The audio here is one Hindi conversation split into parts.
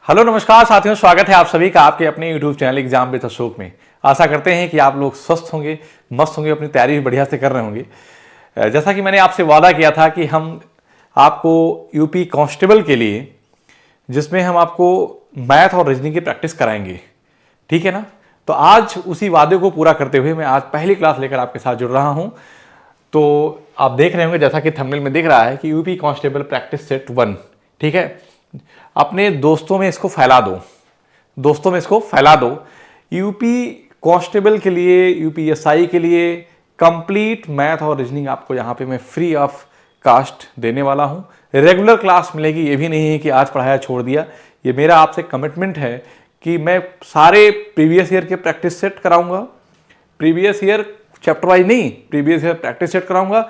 हेलो नमस्कार साथियों, स्वागत है आप सभी का आपके अपने YouTube channel exam with Ashok में। आशा करते हैं कि आप लोग स्वस्थ होंगे, मस्त होंगे, अपनी तैयारी भी बढ़िया से कर रहे होंगे। जैसा कि मैंने आपसे वादा किया था कि हम आपको यूपी कांस्टेबल के लिए, जिसमें हम आपको मैथ और रीजनिंग की प्रैक्टिस कराएंगे, ठीक है ना। तो आज उसी वादे को पूरा करते हुए मैं आज पहली क्लास लेकर आपके साथ जुड़ रहा हूँ। तो आप देख रहे होंगे, जैसा कि थंबनेल में दिख रहा है कि यूपी कांस्टेबल प्रैक्टिस सेट 1, ठीक है। अपने दोस्तों में इसको फैला दो, दोस्तों में इसको फैला दो। यूपी कांस्टेबल के लिए, यूपीएसआई के लिए कंप्लीट मैथ और रीजनिंग आपको यहाँ पे मैं फ्री ऑफ कास्ट देने वाला हूँ। रेगुलर क्लास मिलेगी, ये भी नहीं है कि आज पढ़ाया छोड़ दिया। ये मेरा आपसे कमिटमेंट है कि मैं सारे प्रीवियस ईयर के प्रैक्टिस सेट कराऊंगा, प्रीवियस ईयर चैप्टर वाइज नहीं, प्रीवियस ईयर प्रैक्टिस सेट कराऊंगा,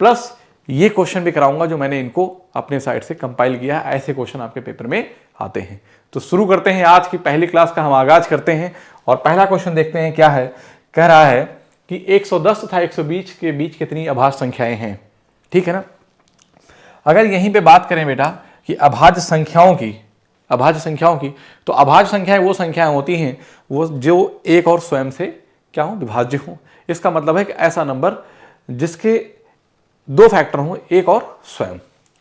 प्लस ये क्वेश्चन भी कराऊंगा जो मैंने इनको अपने साइड से कंपाइल किया है। ऐसे क्वेश्चन आपके पेपर में आते हैं। तो शुरू करते हैं, आज की पहली क्लास का हम आगाज करते हैं और पहला क्वेश्चन देखते हैं क्या है। कह रहा है कि 110 तथा 120 के बीच कितनी अभाज्य संख्याएं हैं, ठीक है ना। अगर यहीं पे बात करें बेटा कि अभाज्य संख्याओं की, तो अभाज्य संख्याएं वो संख्याएं होती हैं वो जो एक और स्वयं से क्या हो, विभाज्य हो। इसका मतलब है कि ऐसा नंबर जिसके दो फैक्टर हों, एक और स्वयं,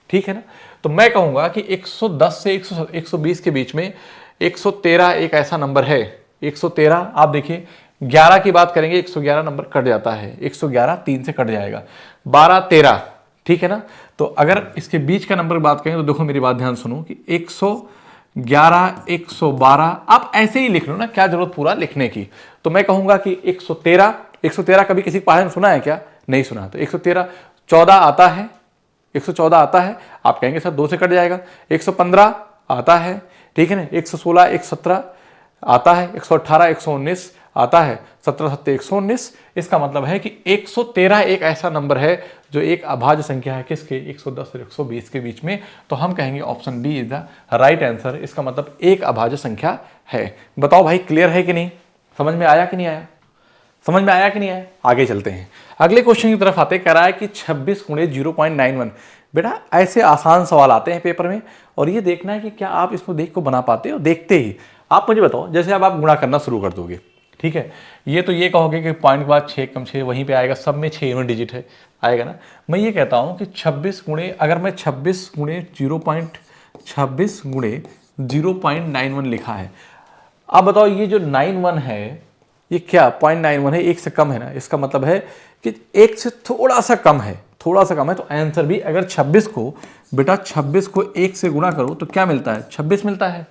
ठीक है ना। तो मैं कहूंगा कि 110 से 120 के बीच में 113 एक ऐसा नंबर है। 113 आप देखिए, 11 की बात करेंगे 111 नंबर कट जाता है, 111 3 से कट जाएगा, 12 13, ठीक है ना। तो अगर इसके बीच का नंबर बात करें तो देखो मेरी बात ध्यान सुनो कि 111 112, आप ऐसे ही लिख लो ना, क्या जरूरत पूरा लिखने की। तो मैं कहूंगा कि 113 कभी किसी पढ़ाई में सुना है क्या? नहीं सुना। तो 113, 14 आता है, 114 आता है, आप कहेंगे सर 2 से कट जाएगा। 115 आता है, ठीक है ना। 116 117 आता है, 118 119 आता है, 17 7 119। इसका मतलब है कि 113 एक ऐसा नंबर है जो एक अभाज्य संख्या है किसके, 110 और 120 के बीच में। तो हम कहेंगे option D is the right answer. इसका मतलब एक अभाज्य संख्या है। बताओ भाई, क्लियर है कि नहीं, समझ में आया कि नहीं आया, समझ में आया कि नहीं आया। आगे चलते हैं, अगले क्वेश्चन की तरफ आते। कह रहा है कि 26 गुणे 0.91। बेटा ऐसे आसान सवाल आते हैं पेपर में और ये देखना है कि क्या आप इसको देख को बना पाते हो। देखते ही आप मुझे बताओ, जैसे अब आप गुणा करना शुरू कर दोगे, ठीक है। ये तो ये कहोगे कि पॉइंट के बाद 6 कम 6 वहीं पे आएगा, सब में 6 यूनिट डिजिट है, आएगा ना। मैं ये कहता हूँ कि 26 गुणे, अगर मैं 26 गुणे 0.91 लिखा है। अब बताओ ये जो 91 है, ये क्या 0.91 है, एक से कम है ना। इसका मतलब है कि एक से थोड़ा सा कम है, थोड़ा सा कम है। तो आंसर भी अगर 26 को, बेटा 26 को 1 से गुणा करो तो क्या मिलता है, 26 मिलता है,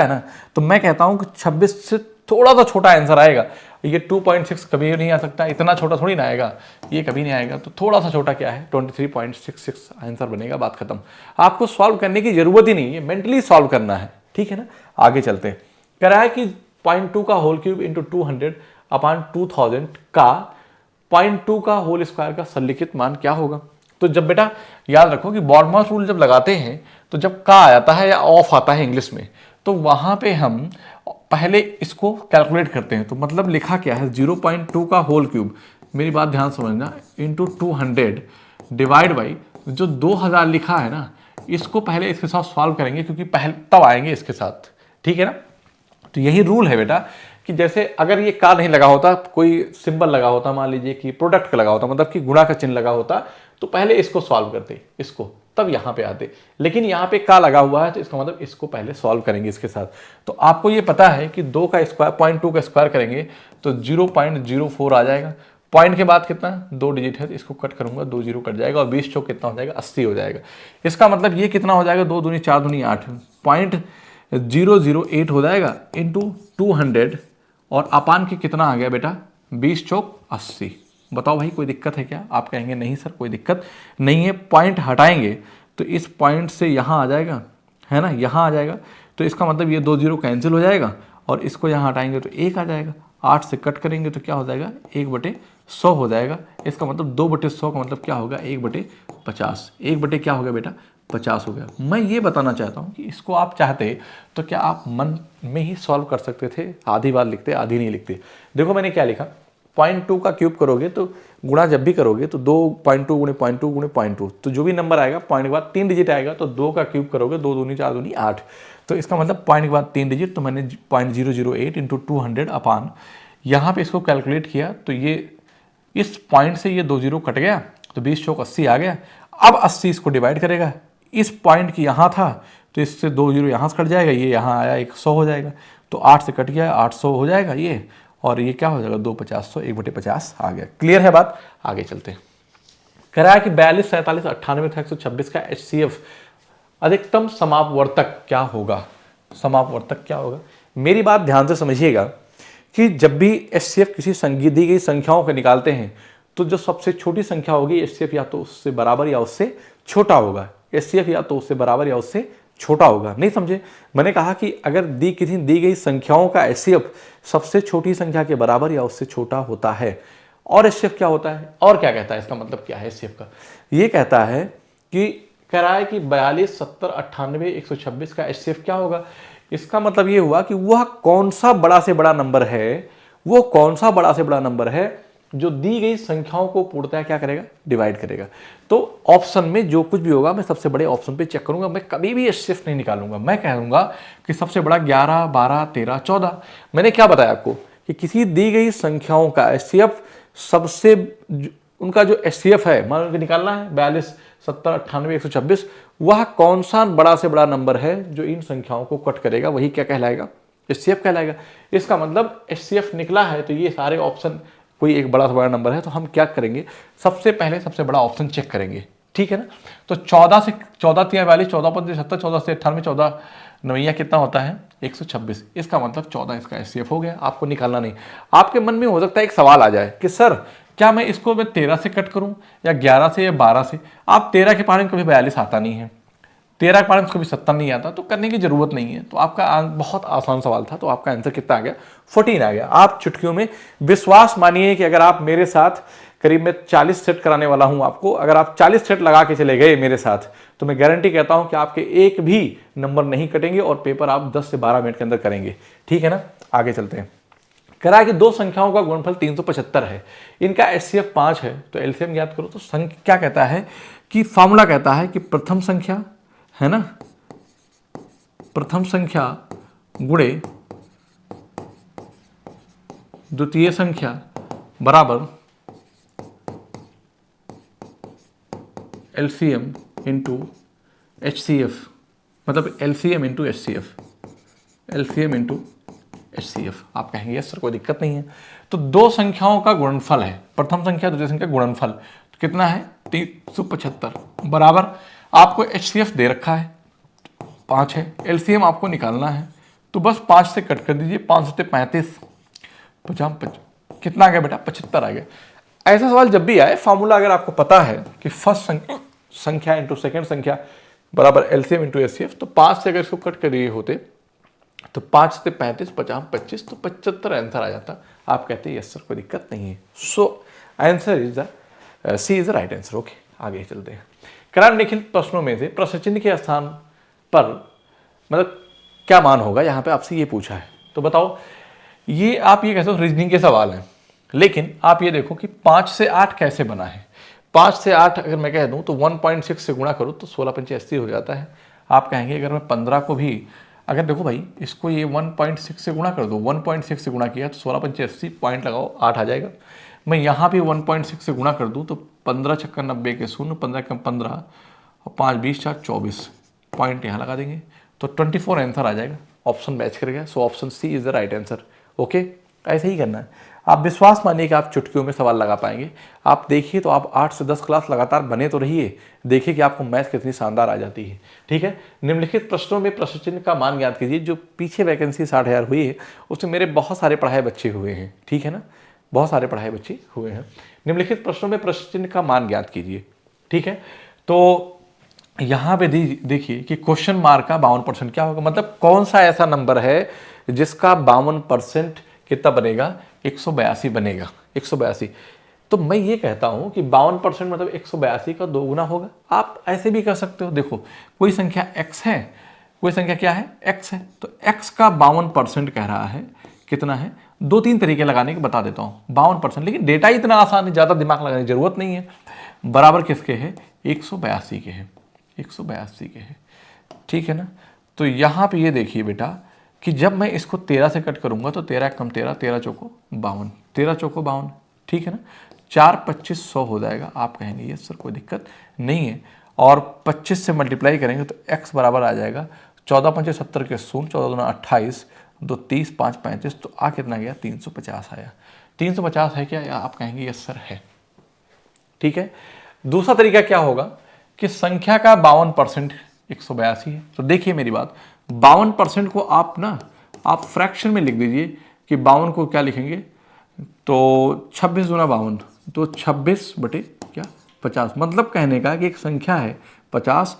ना। तो मैं कहता हूं कि 26 से थोड़ा सा छोटा आंसर आएगा। ये 2.6 कभी नहीं आ सकता, इतना छोटा थोड़ी ना आएगा, ये कभी नहीं आएगा। तो थोड़ा सा छोटा क्या है, 23.66 आंसर बनेगा, बात खत्म। आपको सॉल्व करने की जरूरत ही नहीं है, मेंटली सॉल्व करना है, ठीक है ना। आगे चलते हैं। कह रहा है कि 0.2 का होल क्यूब इंटू 200 अपॉन 2000 का 0.2 का होल स्क्वायर का सरलीकृत मान क्या होगा। तो जब बेटा याद रखो कि बॉडमास रूल जब लगाते हैं तो जब का आ जाता है या ऑफ आता है इंग्लिश में, तो वहां पे हम पहले इसको कैलकुलेट करते हैं। तो मतलब लिखा क्या है, 0.2 का होल क्यूब, मेरी बात ध्यान समझना, इंटू 200 डिवाइड बाई जो 2000 लिखा है ना, इसको पहले इसके साथ सॉल्व करेंगे क्योंकि पहले तब आएंगे इसके साथ, ठीक है ना। तो यही रूल है बेटा कि जैसे अगर ये का नहीं लगा होता, कोई सिंबल लगा होता, मान लीजिए कि प्रोडक्ट का लगा होता, मतलब कि गुणा का चिन्ह लगा होता, तो पहले इसको सॉल्व करते, इसको तब यहां पे आते। लेकिन यहां पे का लगा हुआ है तो इसका मतलब इसको पहले सॉल्व करेंगे इसके साथ। तो आपको ये पता है कि 2 का स्क्वायर 0.2 का स्क्वायर करेंगे तो 0.04 आ जाएगा। पॉइंट के बाद कितना, 2 डिजिट है तो इसको कट करूंगा, 2 0 कट जाएगा और 20 चौक कितना हो जाएगा, 80 हो जाएगा। इसका मतलब ये कितना हो जाएगा, 2 दूनी 4 दूनी 8, 0.008 हो जाएगा इंटू 200 और अपान के कितना आ गया बेटा, 20 चौक 80। बताओ भाई कोई दिक्कत है क्या। आप कहेंगे नहीं सर कोई दिक्कत नहीं है। पॉइंट हटाएंगे तो इस पॉइंट से यहाँ आ जाएगा, है ना, यहाँ आ जाएगा। तो इसका मतलब ये 2 0 कैंसिल हो जाएगा और इसको यहाँ हटाएंगे तो 1 आ जाएगा। 8 से कट करेंगे तो क्या हो जाएगा, 1/100 हो जाएगा। इसका मतलब 2/100 का मतलब क्या होगा, 1/50। 1 क्या हो गया बेटा, 50 हो गया। मैं ये बताना चाहता हूँ कि इसको आप चाहते तो क्या आप मन में ही सॉल्व कर सकते थे, आधी बार लिखते आधी नहीं लिखते। देखो मैंने क्या लिखा, 0.2 का क्यूब करोगे तो गुणा जब भी करोगे तो 2.2 गुणे 0.2 गुणे 0.2, तो जो भी नंबर आएगा पॉइंट के बाद 3 डिजिट आएगा, तो 2 का क्यूब करोगे 2 दूनी 4 दूनी 8, तो इसका मतलब पॉइंट के बाद 3 डिजिट, तो मैंने 0.008 इंटू 200 अपान यहाँ पे इसको कैलकुलेट किया, तो ये इस पॉइंट से ये 2 जीरो कट गया, तो 20 चौक 80 आ गया। अब 80 इसको डिवाइड करेगा, इस पॉइंट की यहाँ था तो इससे 2 जीरो यहाँ से कट जाएगा, ये यहाँ आया 100 हो जाएगा, तो 8 से कट गया 800 हो जाएगा ये, और ये क्या हो जाएगा 2 50 100 1/50 आ गया। क्लियर है बात? आगे चलते हैं। कह रहा है कि 42 47 98 था 126 का HCF अधिकतम समापवर्तक क्या होगा? समापवर्तक क्या होगा? मेरी बात ध्यान से समझिएगा कि जब भी HCF किसी दी गई संख्याओं को निकालते हैं तो जो सबसे छोटी संख्या होगी HCF या तो उससे बराबर या उससे छोटा होगा, HCF या तो उससे बराबर या उससे छोटा होगा। नहीं समझे? मैंने कहा कि अगर किसी दी गई संख्याओं का HCF सबसे छोटी संख्या के बराबर या उससे छोटा होता है, और HCF क्या होता है और क्या कहता है, इसका मतलब क्या है HCF का? ये कहता है कि कह रहा है कि 42 70 98 126 का HCF क्या होगा? इसका मतलब ये हुआ कि वह कौन सा बड़ा से बड़ा नंबर है, वो कौन सा बड़ा से बड़ा नंबर है जो दी गई संख्याओं को पूर्णतः क्या करेगा? डिवाइड करेगा। तो ऑप्शन में जो कुछ भी होगा मैं सबसे बड़े ऑप्शन पे चेक करूंगा, मैं कभी भी HCF नहीं निकालूंगा। मैं कहूंगा कि सबसे बड़ा 11 12 13 14। मैंने क्या बताया आपको कि किसी दी गई संख्याओं का HCF सबसे उनका जो HCF है मान लो निकालना है 42 70 98 126, वह कौन सा बड़ा से बड़ा नंबर है जो इन संख्याओं को कट करेगा, वही क्या कहलाएगा? HCF कहलाएगा। इसका मतलब HCF निकला है तो ये सारे ऑप्शन कोई एक बड़ा से बड़ा नंबर है, तो हम क्या करेंगे? सबसे पहले सबसे बड़ा ऑप्शन चेक करेंगे, ठीक है ना? तो 14 से 14 3 42 14 5 70 14 से 98 14 नवैया कितना होता है? 126। इसका मतलब 14 इसका HCF हो गया। आपको निकालना नहीं। आपके मन में हो सकता है एक सवाल आ जाए कि सर क्या मैं इसको 13 से कट करूं या 11 से या 12 से? आप 13 के पारे में कभी 42 आता नहीं है, 13 के पारे में कभी 70 नहीं आता, तो करने की जरूरत नहीं है। तो आपका बहुत आसान सवाल था, तो आपका आंसर कितना आ गया? 14 आ गया। आप चुटकियों में विश्वास मानिए कि अगर आप मेरे साथ करीब में 40 सेट कराने वाला हूं आपको, अगर आप 40 सेट लगा के चले गए मेरे साथ, तो मैं गारंटी कहता हूं कि आपके एक भी नंबर नहीं कटेंगे और पेपर आप 10 से 12 मिनट के अंदर करेंगे, ठीक है ना? आगे चलते हैं। कह रहा है कि दो संख्याओं का गुणनफल 375 है, इनका HCF 5 है, तो एलसीएम ज्ञात करो। तो क्या कहता है कि फॉर्मूला कहता है कि प्रथम संख्या है ना, प्रथम संख्या गुणे द्वितीय संख्या बराबर LCM इंटू HCF, मतलब LCM into HCF, LCM into HCF। आप कहेंगे यस सर कोई दिक्कत नहीं है। तो दो संख्याओं का गुणनफल है, प्रथम संख्या द्वितीय संख्या गुणनफल, तो कितना है? 375 बराबर आपको HCF दे रखा है 5 है, LCM आपको निकालना है, तो बस 5 से कट कर दीजिए, 5 से 35 50 कितना आ गया बेटा? 75 आ गया। ऐसा सवाल जब भी आए, फॉर्मूला अगर आपको पता है कि फर्स्ट संख्या इंटू सेकेंड संख्या बराबर LCM इंटू HCF, तो 5 से अगर इसको कट कर दिए होते तो 5 से 35 50 25, तो 75 आंसर आ जाता। आप कहते हैं यस सर कोई दिक्कत नहीं है। So answer is the C is the right answer. Okay, आगे चलते हैं। करार निखिल प्रश्नों में से प्रश्न चिन्ह के स्थान पर मतलब क्या मान होगा, यहाँ पे आपसे ये पूछा है। तो बताओ, ये आप ये कहते हो रीजनिंग के सवाल हैं, लेकिन आप ये देखो कि 5 से 8 कैसे बना है। 5 से 8 अगर मैं कह दूं तो 1.6 से गुणा करूं तो 16 पंचे 80 हो जाता है। आप कहेंगे अगर मैं 15 को भी, अगर देखो भाई इसको ये 1.6 से गुणा कर दो, 1.6 से गुणा किया तो 16 पंचे 80, पॉइंट लगाओ 8 आ जाएगा। मैं यहाँ भी 1.6 से गुणा कर दूँ तो 15 छक्कर 90 के 0, 15 कम 15 और 5 20 4 24, पॉइंट यहाँ लगा देंगे तो 24 आंसर आ जाएगा। ऑप्शन मैच करेगा। So option C is the right answer. Okay, ऐसे ही करना है। आप विश्वास मानिए कि आप चुटकियों में सवाल लगा पाएंगे। आप देखिए तो आप 8 से 10 क्लास लगातार बने तो रहिए, देखिए कि आपको मैथ्स कितनी शानदार आ जाती है। ठीक है, निम्नलिखित प्रश्नों में प्रश्न चिन्ह का मान ज्ञात कीजिए। जो पीछे वैकेंसी 60,000 हुई है उसमें मेरे बहुत सारे पढ़ाए बच्चे हुए हैं, ठीक है ना, बहुत सारे पढ़ाए बच्चे हुए हैं। निम्नलिखित प्रश्नों में प्रश्न चिन्ह का मान ज्ञात कीजिए। ठीक है, तो यहाँ पे देखिए कि क्वेश्चन मार्क का 52% क्या होगा, मतलब कौन सा ऐसा नंबर है जिसका 52% कितना बनेगा? 182 बनेगा, 182। तो मैं ये कहता हूं कि 52% मतलब 182 का 2 गुना होगा। आप ऐसे भी कर सकते हो। देखो, कोई संख्या x है, कोई संख्या क्या है? x है, तो x का 52% कह रहा है कितना है, 2-3 तरीके लगाने के बता देता हूँ। 52%, लेकिन डेटा इतना आसान है, ज़्यादा दिमाग लगाने की जरूरत नहीं है। बराबर किसके है, 182 के है, 182 के है, ठीक है ना। तो यहाँ पे ये देखिए बेटा कि जब मैं इसको 13 से कट करूंगा तो 13 कम 13, 13 चौको 52, 13 चौको 52, ठीक है ना। 4 25 100 हो जाएगा। आप कहेंगे ये सर कोई दिक्कत नहीं है, और 25 से मल्टीप्लाई करेंगे तो x बराबर आ जाएगा 14 पंचे 70 के 0, 14 दूना 28, 2 30, 5 35, तो आ कितना गया, 350 आया। 350 है क्या, या आप कहेंगे यस सर है, ठीक है। दूसरा तरीका क्या होगा कि संख्या का 52% 182 है। तो देखिए मेरी बात, 52% को आप फ्रैक्शन में लिख दीजिए कि 52 को क्या लिखेंगे, तो 26 गुना 52, तो 26 बटे क्या 50। मतलब कहने का कि एक संख्या है 50,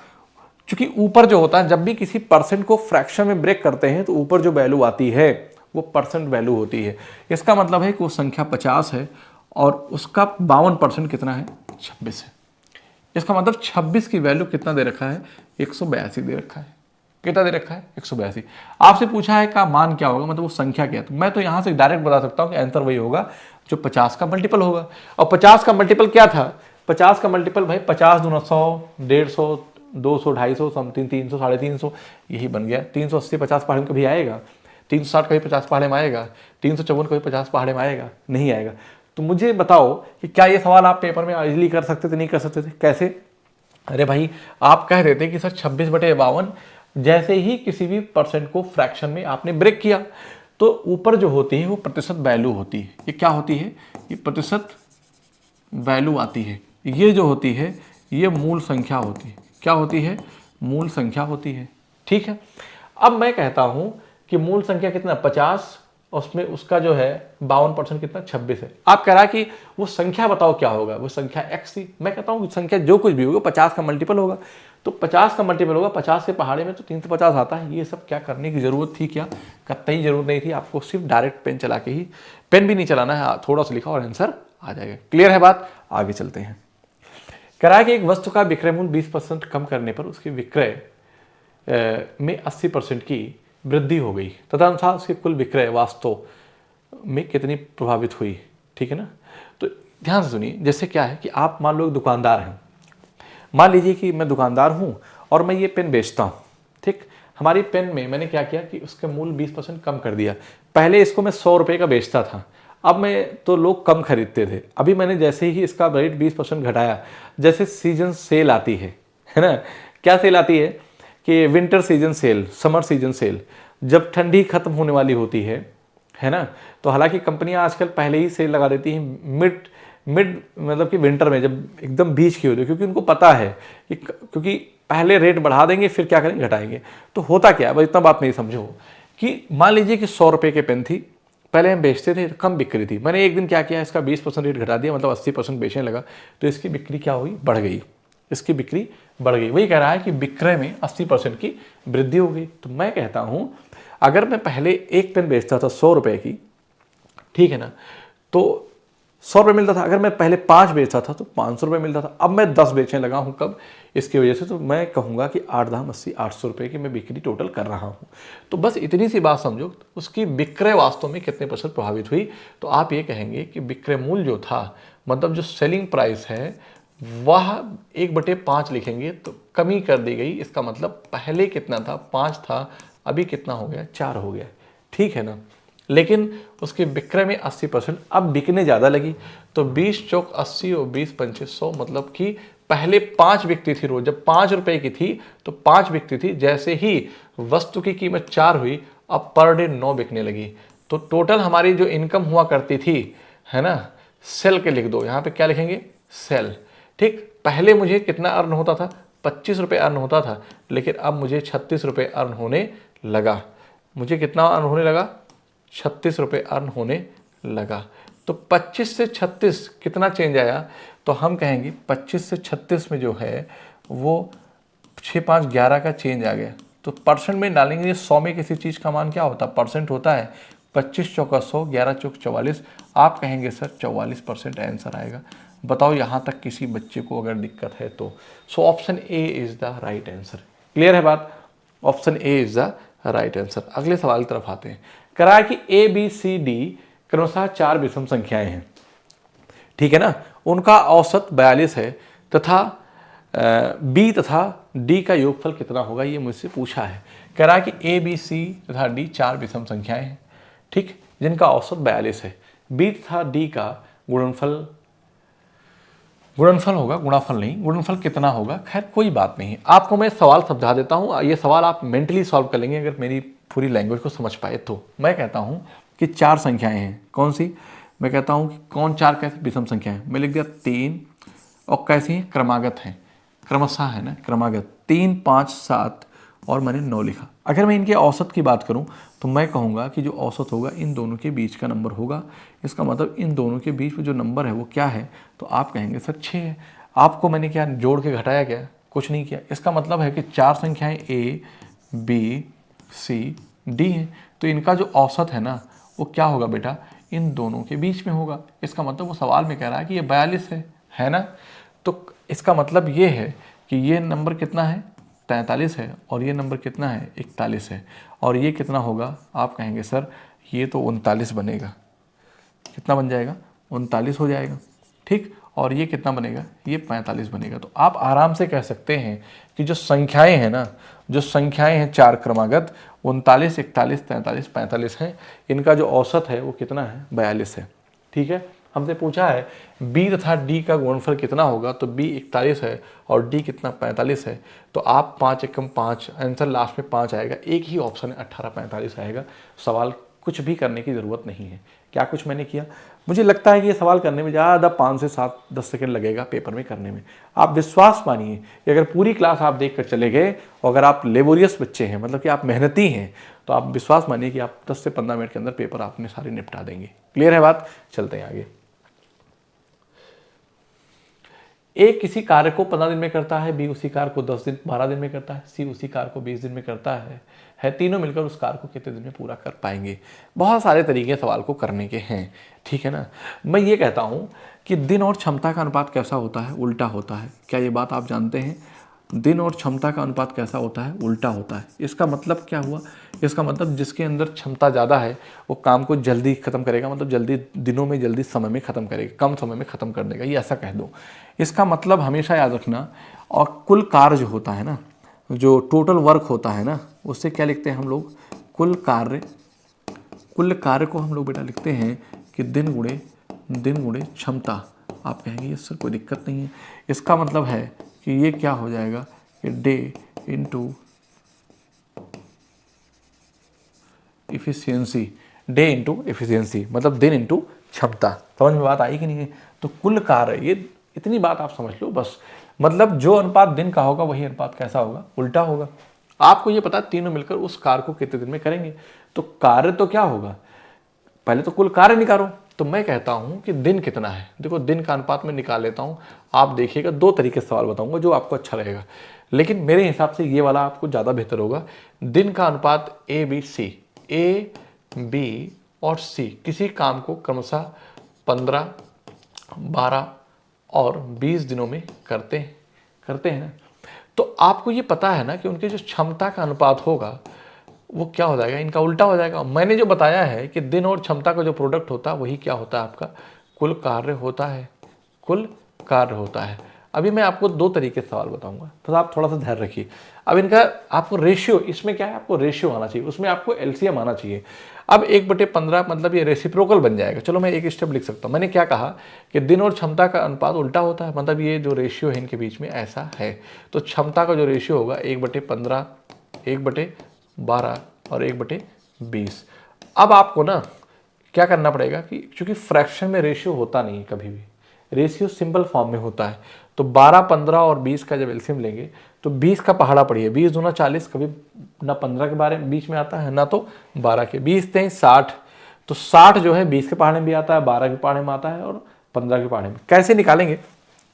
चूंकि ऊपर जो होता है जब भी किसी परसेंट को फ्रैक्शन में ब्रेक करते हैं तो ऊपर जो वैल्यू आती है वो परसेंट वैल्यू होती है। इसका मतलब है कि वो संख्या 50 है और उसका 52% कितना है, 26 है। इसका मतलब 26 की वैल्यू कितना दे रखा है, 182 दे रखा है। कितना दे रखा है, 182। आपसे पूछा है का मान क्या होगा, मतलब वो संख्या क्या है, तो मैं तो यहां से डायरेक्ट बता सकता हूं कि आंसर वही होगा जो 50 का मल्टीपल होगा। और 50 का मल्टीपल क्या था, 50 का मल्टीपल भाई 50 दूना 100, 150, 200, 250, समथिंग 300, 350, यही बन गया। 380 50 पहाड़े में कभी आएगा, 360 कभी 50 पहाड़े में आएगा, 354 कभी 50 पहाड़े में आएगा, नहीं आएगा। तो मुझे बताओ कि क्या ये सवाल आप पेपर में इजीली कर सकते थे, नहीं कर सकते थे, कैसे। अरे भाई आप कह देते कि सर 26 बटे 52, जैसे ही किसी भी परसेंट को फ्रैक्शन में आपने ब्रेक किया तो ऊपर जो होती है वो प्रतिशत वैल्यू होती है। ये क्या होती है, ये प्रतिशत वैल्यू आती है। ये जो होती है ये मूल संख्या होती है। क्या होती है, मूल संख्या होती है, ठीक है। अब मैं कहता हूं कि मूल संख्या कितना 50, उसमें उसका जो है 52% कितना 26 है। आप कह रहा कि वो संख्या बताओ क्या होगा, वो संख्या x थी। मैं कहता हूँ संख्या जो कुछ भी होगा 50 का मल्टीपल होगा, तो 50 का मल्टीपल होगा 50 के पहाड़े में तो 350 आता है। ये सब क्या करने की जरूरत थी, क्या कतई जरूरत नहीं थी। आपको सिर्फ डायरेक्ट पेन चला के ही, पेन भी नहीं चलाना है, थोड़ा सा लिखा और आंसर आ जाएगा। क्लियर है बात, आगे चलते हैं। कह रहा है कि एक वस्तु का विक्रय मूल्य 20% कम करने पर उसके विक्रय में 80% की वृद्धि हो गई, तदनुसार उसके कुल विक्रय वास्तव में कितनी प्रभावित हुई, ठीक है ना। तो ध्यान से सुनिए, जैसे क्या है कि आप मान लो दुकानदार हैं, मान लीजिए कि मैं दुकानदार हूं और मैं ये पेन बेचता हूं, ठीक। हमारी पेन में मैंने क्या किया कि उसके मूल्य 20% कम कर दिया। पहले इसको मैं 100 रुपये का बेचता था, अब मैं तो लोग कम खरीदते थे। अभी मैंने जैसे ही इसका रेट 20% घटाया, जैसे सीजन सेल आती है ना, क्या सेल आती है कि winter season cell, summer season cell, जब ठंडी खत्म होने वाली होती है ना। तो हालांकि कंपनियां आजकल पहले ही सेल लगा देती हैं मिड मतलब कि विंटर में, जब एकदम बीच की होती है, क्योंकि उनको पता है कि क्योंकि पहले रेट बढ़ा देंगे फिर क्या करेंगे, घटाएंगे। तो होता क्या है, बस इतना बात नहीं समझो कि मान लीजिए कि 100 रुपये के पेन थी, पहले हम बेचते थे, कम बिक्री थी। मैंने एक दिन क्या किया, इसका 20% रेट घटा दिया, मतलब 80% बेचने लगा, तो इसकी बिक्री क्या हुई, बढ़ गई, इसकी बिक्री बढ़ गई। वही कह रहा है कि विक्रय में 80% की वृद्धि हो गई। तो मैं कहता हूं अगर मैं पहले एक पेन बेचता था 100 रुपये की, ठीक है ना, तो 100 रुपये मिलता था। अगर मैं पहले 5 बेचता था तो 500 रुपये मिलता था। अब मैं 10 बेचने लगा हूं, कब, इसकी वजह से। तो मैं कहूंगा कि 8 दाम 80, 800 रुपये की मैं बिक्री टोटल कर रहा हूं। तो बस इतनी सी बात समझो, उसकी विक्रय वास्तव में कितने % प्रभावित हुई। तो आप ये कहेंगे कि विक्रय मूल्य जो था, मतलब जो सेलिंग प्राइस है, वह 1/5 लिखेंगे तो कमी कर दी गई। इसका मतलब पहले कितना था, 5 था, अभी कितना हो गया, 4 हो गया, ठीक है ना। लेकिन उसके विक्रय में 80%, अब बिकने ज़्यादा लगी। तो 20 चौक 80 और 20 पंचे 100, मतलब कि पहले 5 बिकती थी रोज, जब 5 रुपए की थी तो 5 बिकती थी। जैसे ही वस्तु की कीमत 4 हुई, अब पर डे 9 बिकने लगी। तो टोटल हमारी जो इनकम हुआ करती थी, है ना, सेल के लिख दो, यहाँ पे क्या लिखेंगे, सेल, ठीक। पहले मुझे कितना अर्न होता था, 25 रुपये अर्न होता था, लेकिन अब मुझे 36 रुपये अर्न होने लगा। मुझे कितना अर्न होने लगा, 36 रुपये अर्न होने लगा। तो 25 से 36 कितना चेंज आया, तो हम कहेंगे 25 से 36 में जो है वो 6 5 11 का चेंज आ गया। तो परसेंट में डालेंगे, 100 में किसी चीज़ का मान क्या होता है, परसेंट होता है। 25 चौका 100, 11 चौक 44, आप कहेंगे सर 44% आंसर आएगा। बताओ यहाँ तक किसी बच्चे को अगर दिक्कत है तो। So option A is the right answer. Clear है बात, option A is the right answer. अगले सवाल की तरफ आते हैं। कह रहा है कि ए बी सी डी क्रमशः 4 विषम संख्याएं हैं, ठीक है ना, उनका औसत 42 है तथा बी तथा डी का योगफल कितना होगा, ये मुझसे पूछा है। कह रहा है कि ए बी सी तथा डी 4 विषम संख्याएं हैं, ठीक, जिनका औसत 42 है। बी तथा डी का गुणनफल होगा, गुणाफल नहीं, गुणनफल कितना होगा। खैर कोई बात नहीं, आपको मैं सवाल समझा देता हूँ। ये सवाल आप मेंटली सॉल्व कर लेंगे अगर मेरी पूरी लैंग्वेज को समझ पाए तो। मैं कहता हूँ कि 4 संख्याएं हैं, कौन सी, मैं कहता हूँ कि कौन 4 कैसे विषम संख्या है, मैं लिख दिया 3, और कैसी हैं, क्रमागत हैं, क्रमशः है ना, क्रमागत 3, 5, 7 और मैंने 9 लिखा। अगर मैं इनके औसत की बात करूं तो मैं कहूँगा कि जो औसत होगा इन दोनों के बीच का नंबर होगा। इसका मतलब इन दोनों के बीच में जो नंबर है वो क्या है, तो आप कहेंगे सर 6 है। आपको मैंने क्या जोड़ के घटाया, क्या कुछ नहीं किया। इसका मतलब है कि 4 संख्याएं ए बी सी डी हैं, तो इनका जो औसत है ना वो क्या होगा बेटा, इन दोनों के बीच में होगा। इसका मतलब वो सवाल में कह रहा है कि ये 42 है ना। तो इसका मतलब ये है कि ये नंबर कितना है, 43 है, और ये नंबर कितना है, 41 है, और ये कितना होगा, आप कहेंगे सर ये तो 39 बनेगा। कितना बन जाएगा, 39 हो जाएगा, ठीक, और ये कितना बनेगा, ये 45 बनेगा। तो आप आराम से कह सकते हैं कि जो संख्याएं हैं ना, जो संख्याएं हैं 4 क्रमागत 39, 41, 43, 45 हैं, इनका जो औसत है वो कितना है, 42 है, ठीक है। हमसे पूछा है बी तथा डी का गुणनफल कितना होगा, तो बी 41 है और डी कितना, 45 है। तो आप 5 एकम 5, आंसर लास्ट में 5 आएगा, एक ही ऑप्शन है 18, 45 आएगा। सवाल कुछ भी करने की ज़रूरत नहीं है। क्या कुछ मैंने किया, मुझे लगता है कि ये सवाल करने में ज़्यादा 5 से 7 10 सेकंड लगेगा पेपर में करने में। आप विश्वास मानिए कि अगर पूरी क्लास आप देख कर चले गए और अगर आप लेबोरियस बच्चे हैं, मतलब कि आप मेहनती हैं, तो आप विश्वास मानिए कि आप 10 से 15 मिनट के अंदर पेपर आपने सारे निपटा देंगे। क्लियर है बात, चलते हैं आगे। ए किसी कार्य को 15 दिन में करता है, बी उसी कार्य को 10 दिन 12 दिन में करता है, सी उसी कार्य को 20 दिन में करता है तीनों मिलकर उस कार्य को कितने दिन में पूरा कर पाएंगे। बहुत सारे तरीके सवाल को करने के हैं, ठीक है ना। मैं ये कहता हूँ कि दिन और क्षमता का अनुपात कैसा होता है, उल्टा होता है। क्या ये बात आप जानते हैं, दिन और क्षमता का अनुपात कैसा होता है, उल्टा होता है। इसका मतलब क्या हुआ, इसका मतलब जिसके अंदर क्षमता ज़्यादा है वो काम को जल्दी ख़त्म करेगा, मतलब जल्दी दिनों में, जल्दी समय में ख़त्म करेगा, कम समय में ख़त्म कर देगा, ये ऐसा कह दो। इसका मतलब हमेशा याद रखना, और कुल कार्य जो होता है ना, जो टोटल वर्क होता है ना, उससे क्या लिखते हैं हम लोग, कुल कार्य को हम लोग बेटा लिखते हैं कि दिन गुणे क्षमता। आप कहेंगे ये सर कोई दिक्कत नहीं है। इसका मतलब है कि ये क्या हो जाएगा कि day into efficiency, day into efficiency मतलब दिन इंटू क्षमता। समझ में बात आई कि नहीं है। तो कुल कार्य, ये इतनी बात आप समझ लो बस, मतलब जो अनुपात दिन का होगा वही अनुपात कैसा होगा, उल्टा होगा। आपको ये पता तीनों मिलकर उस कार्य को कितने दिन में करेंगे, तो कार्य तो क्या होगा, पहले तो कुल कार्य निकालो। तो मैं कहता हूं कि दिन कितना है, देखो दिन का अनुपात में निकाल लेता हूं। आप देखिएगा 2 तरीके से सवाल बताऊंगा जो आपको अच्छा रहेगा, लेकिन मेरे हिसाब से ये वाला आपको ज़्यादा बेहतर होगा। दिन का अनुपात ए बी और सी किसी काम को क्रमशः 15, 12 और 20 दिनों में करते हैं ना। तो आपको ये पता है ना कि उनके जो क्षमता का अनुपात होगा वो क्या हो जाएगा, इनका उल्टा हो जाएगा। मैंने जो बताया है कि दिन और क्षमता का जो प्रोडक्ट होता है वही क्या होता है, आपका कुल कार्य होता है, कुल कार्य होता है। अभी मैं आपको 2 तरीके से सवाल बताऊंगा, तो आप थोड़ा सा धैर्य रखिए। अब इनका आपको रेशियो, इसमें क्या है, आपको रेशियो आना चाहिए, उसमें आपको एलसीएम आना चाहिए। अब 1/15 मतलब ये रेसिप्रोकल बन जाएगा। चलो मैं एक स्टेप लिख सकता हूँ। मैंने क्या कहा कि दिन और क्षमता का अनुपात उल्टा होता है, मतलब ये जो रेशियो है इनके बीच में ऐसा है। तो क्षमता का जो रेशियो होगा 1/15, 1/12 और 1/20। अब आपको ना क्या करना पड़ेगा कि चूंकि फ्रैक्शन में रेशियो होता नहीं कभी भी, रेशियो सिंपल फॉर्म में होता है। तो 12, 15 और 20 का जब एलसीएम लेंगे तो 20 का पहाड़ा पड़िए, 20 दूना 40, कभी ना 15 के बारे में बीच में आता है ना तो 12 के, 20 थे 60। तो 60 जो है 20 के पहाड़े में भी आता है, 12 के पहाड़े में आता है और 15 के पहाड़े में। कैसे निकालेंगे,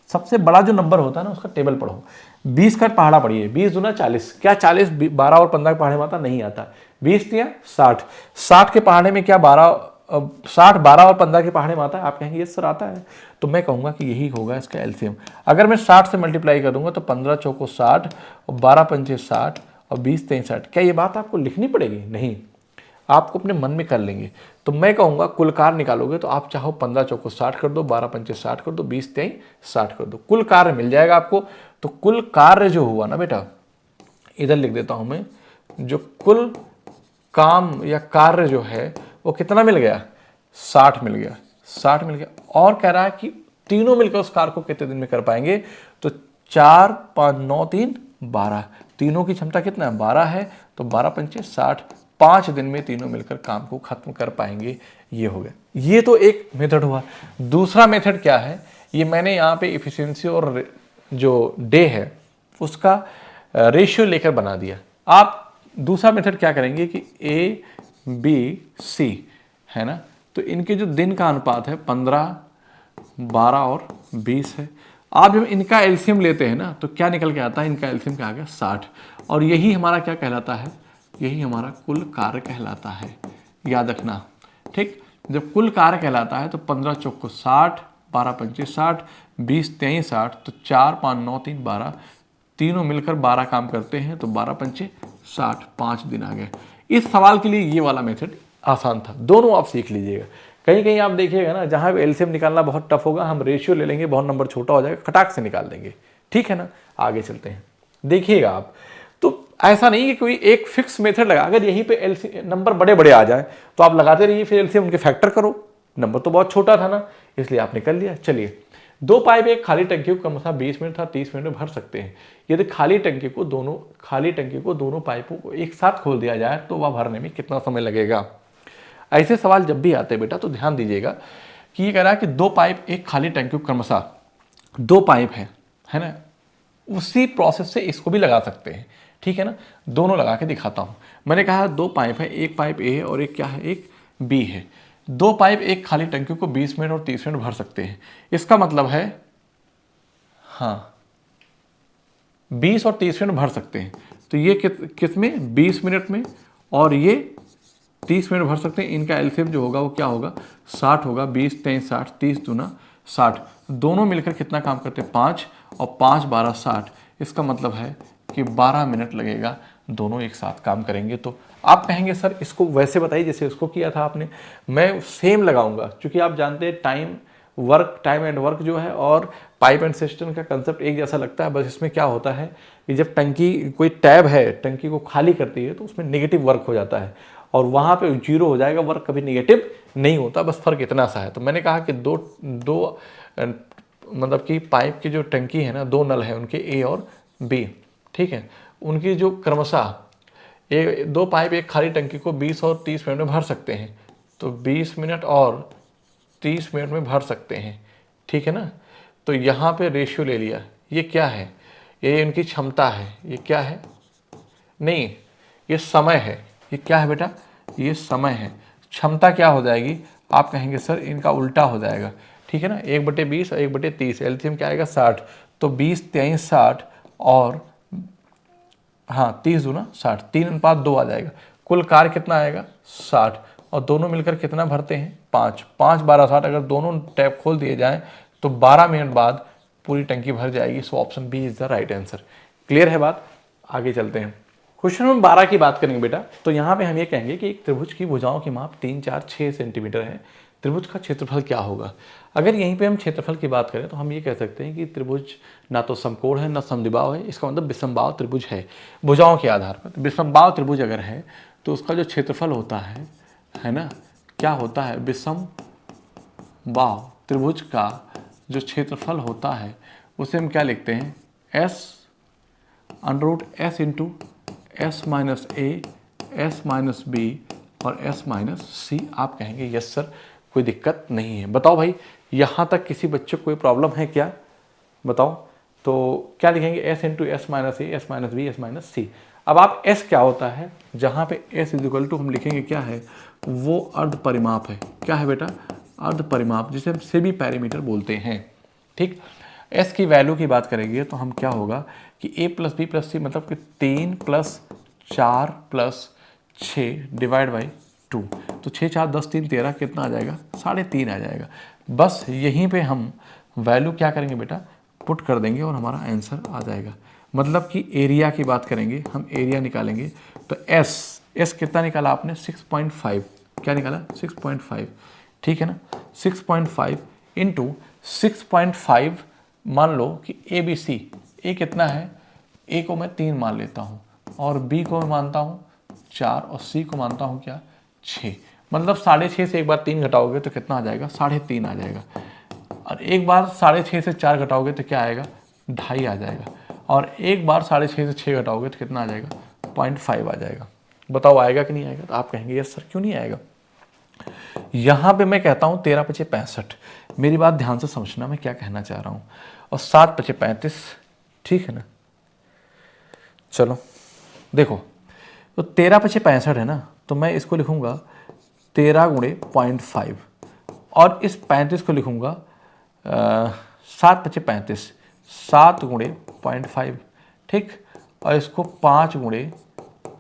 सबसे बड़ा जो नंबर होता है ना उसका टेबल पढ़ो। 20 का पहाड़ा पढ़िए, 20 दूना 40, क्या 40 12 और 15 के पहाड़े में आता, नहीं आता। 20 दिया 60, 60 के पहाड़े में क्या 60 12 और 15 के पहाड़े में आता है, आप कहेंगे यस सर आता है। तो मैं कहूँगा कि यही होगा इसका एलसीएम। अगर मैं 60 से मल्टीप्लाई कर दूंगा तो 15 चौको 60 और 12 पंचे 60 और 20 तेईस 60। क्या ये बात आपको लिखनी पड़ेगी, नहीं। आपको अपने मन में कर लेंगे। तो मैं कहूँगा कुल कार्य निकालोगे तो आप चाहो 15 चौको 60 कर दो, 12 पंचे 60 कर दो, 20 तेई 60 कर दो, कुल कार्य मिल जाएगा आपको। तो कुल कार्य जो हुआ ना बेटा, इधर लिख देता हूं मैं, जो कुल काम या कार्य जो है वो कितना मिल गया, 60 मिल गया, 60 मिल गया। और कह रहा है कि तीनों मिलकर उस कार्य को कितने दिन में कर पाएंगे, तो 4 5 9 3 12, तीनों की क्षमता कितना है, 12 है, तो 12 पंचे 60, 5 दिन में तीनों मिलकर काम को खत्म कर पाएंगे। ये हो गया, ये तो एक मेथड हुआ। दूसरा मेथड क्या है, ये मैंने यहाँ पे इफिशियंसी और जो डे है उसका रेशियो लेकर बना दिया। आप दूसरा मेथड क्या करेंगे कि ए बी सी है ना, तो इनके जो दिन का अनुपात है 15 12 और 20 है। आप जब इनका एलसीएम लेते हैं ना तो क्या निकल के आता है, इनका एलसीएम क्या आ गया, 60। और यही हमारा क्या कहलाता है, यही हमारा कुल कार्य कहलाता है, याद रखना। ठीक, जब कुल कार्य कहलाता है तो 15 चौको 60, 12 पंचे 60, 20 तेई 60, तो 4 5 9 3 12, तीनों मिलकर 12 काम करते हैं, तो 12 पंचे 60, 5 दिन आ गए। इस सवाल के लिए ये वाला मेथड आसान था, दोनों आप सीख लीजिएगा। कहीं कहीं आप देखिएगा ना, जहां एलसीएम निकालना बहुत टफ होगा, हम रेशियो ले लेंगे, बहुत नंबर छोटा हो जाएगा, खटाक से निकाल देंगे। ठीक है ना, आगे चलते हैं, देखिएगा आप। तो ऐसा नहीं कि कोई एक फिक्स मेथड लगा, अगर यहीं पे एलसीएम नंबर बड़े बड़े आ जाए तो आप लगाते रहिए, फिर एलसीएम उनके फैक्टर करो, नंबर तो बहुत छोटा था ना, इसलिए आपने कर लिया। चलिए, 2 पाइप एक खाली टंकी को क्रमशः 20 मिनट था 30 मिनट में भर सकते हैं। यदि खाली टंकी को दोनों पाइपों को एक साथ खोल दिया जाए तो वह भरने में कितना समय लगेगा। ऐसे सवाल जब भी आते हैं बेटा तो ध्यान दीजिएगा कि ये कह रहा है कि 2 पाइप एक खाली टंकी को क्रमशः, 2 पाइप है ना, उसी प्रोसेस से इसको भी लगा सकते हैं। ठीक है ना, दोनों लगा के दिखाता हूं। मैंने कहा 2 पाइप है, एक पाइप ए है और एक क्या है, एक बी है। 2 पाइप एक खाली टंकी को 20 मिनट और 30 मिनट भर सकते हैं। इसका मतलब है हाँ 20 और 30 मिनट भर सकते हैं। तो ये किस में, 20 मिनट में, और ये 30 मिनट भर सकते हैं। इनका एलसीएम जो होगा वो क्या होगा, 60 होगा, 20 तेई 60, 30 दूना 60, दोनों मिलकर कितना काम करते हैं, 5 और 5 12 60। इसका मतलब है कि 12 मिनट लगेगा, दोनों एक साथ काम करेंगे। तो आप कहेंगे सर इसको वैसे बताइए जैसे उसको किया था आपने। मैं सेम लगाऊंगा, क्योंकि आप जानते हैं टाइम एंड वर्क जो है और पाइप एंड सिस्टम का कंसेप्ट एक जैसा लगता है। बस इसमें क्या होता है कि जब टंकी कोई टैब है टंकी को खाली करती है तो उसमें नेगेटिव वर्क हो जाता है और वहाँ पे 0 हो जाएगा, वर्क कभी नेगेटिव नहीं होता। बस फर्क इतना सा है। तो मैंने कहा कि दो मतलब कि पाइप की जो टंकी है ना, 2 नल है उनके, ए और बी। ठीक है, उनकी जो क्रमशः 2 पाइप एक खाली टंकी को 20 और 30 मिनट में भर सकते हैं। तो 20 मिनट और 30 मिनट में भर सकते हैं। ठीक है ना, तो यहाँ पे रेशियो ले लिया। ये क्या है, ये इनकी क्षमता है। ये क्या है, नहीं ये समय है। ये क्या है बेटा, ये समय है। क्षमता क्या हो जाएगी, आप कहेंगे सर इनका उल्टा हो जाएगा। ठीक है ना, 1/20 और 1/30, एलसीएम क्या आएगा 60। तो 20 तेई 60 और हाँ 30 दूना 60, 3:2 आ जाएगा। कुल कार्य कितना आएगा, 60, और दोनों मिलकर कितना भरते हैं, 5 5 12 60। अगर दोनों टैप खोल दिए जाएं तो 12 मिनट बाद पूरी टंकी भर जाएगी। So option B is the right answer. Clear है बात, आगे चलते हैं। क्वेश्चन नंबर 12 की बात करेंगे बेटा। तो यहाँ पे हम ये कहेंगे कि एक त्रिभुज की भुजाओं की माप 3 4 6 सेंटीमीटर है। त्रिभुज का क्षेत्रफल क्या होगा। अगर यहीं पे हम क्षेत्रफल की बात करें तो हम ये कह सकते हैं कि त्रिभुज ना तो समकोण है ना समद्विबाहु है, इसका मतलब विषमबाहु त्रिभुज है भुजाओं के आधार पर। विषमबाहु त्रिभुज अगर है तो उसका जो क्षेत्रफल होता है ना, क्या होता है, विषमबाहु त्रिभुज का जो क्षेत्रफल होता है उसे हम क्या लिखते हैं, s into s minus A, s minus B और s माइनस सी। आप कहेंगे यस सर कोई दिक्कत नहीं है। बताओ भाई यहाँ तक किसी बच्चे को कोई प्रॉब्लम है क्या, बताओ। तो क्या लिखेंगे, s into s minus A, s minus B, s minus C. अब आप s क्या होता है, जहाँ पे s इज इक्वल टू हम लिखेंगे क्या है, वो अर्ध परिमाप है। क्या है बेटा, अर्ध परिमाप, जिसे हम सेमी पैरामीटर बोलते हैं। ठीक, s की वैल्यू की बात करेंगे तो हम क्या होगा कि a प्लस बी प्लस सी, मतलब कि 3 + 4 + 6 डिवाइड बाई 2। तो 6 4 10 3 13 कितना आ जाएगा, 3.5 आ जाएगा। बस यहीं पे हम वैल्यू क्या करेंगे बेटा, पुट कर देंगे और हमारा आंसर आ जाएगा। मतलब कि एरिया की बात करेंगे, हम एरिया निकालेंगे तो s एस कितना निकाला आपने 6.5, क्या निकाला 6.5, ठीक है ना। 6.5 इंटू 6.5, मान लो कि ए बी सी, ए कितना है, ए को मैं 3 मान लेता हूँ और बी को मैं मानता हूँ 4 और सी को मानता हूँ क्या 6, मतलब 6.5 से एक बार 3 घटाओगे तो कितना आ जाएगा 3.5 आ जाएगा, और एक बार 6.5 से 4 घटाओगे तो क्या आएगा 2.5 आ जाएगा, और एक बार 6.5 से 6 घटाओगे तो कितना आ जाएगा 0.5 आ जाएगा। बताओ आएगा कि नहीं आएगा। तो आप कहेंगे यस सर क्यों नहीं आएगा। यहां पे मैं कहता हूं 13 पचे 65, मेरी बात ध्यान से समझना मैं क्या कहना चाह रहा हूं, और 7 पचे 35, ठीक है ना। चलो देखो, तो 13 पचे 65 है ना, तो मैं इसको लिखूंगा 13 गुणे 0.5, और इस 35 को लिखूंगा 7 पचे 35, 7 गुणे 0.5, ठीक, और इसको 5 गुणे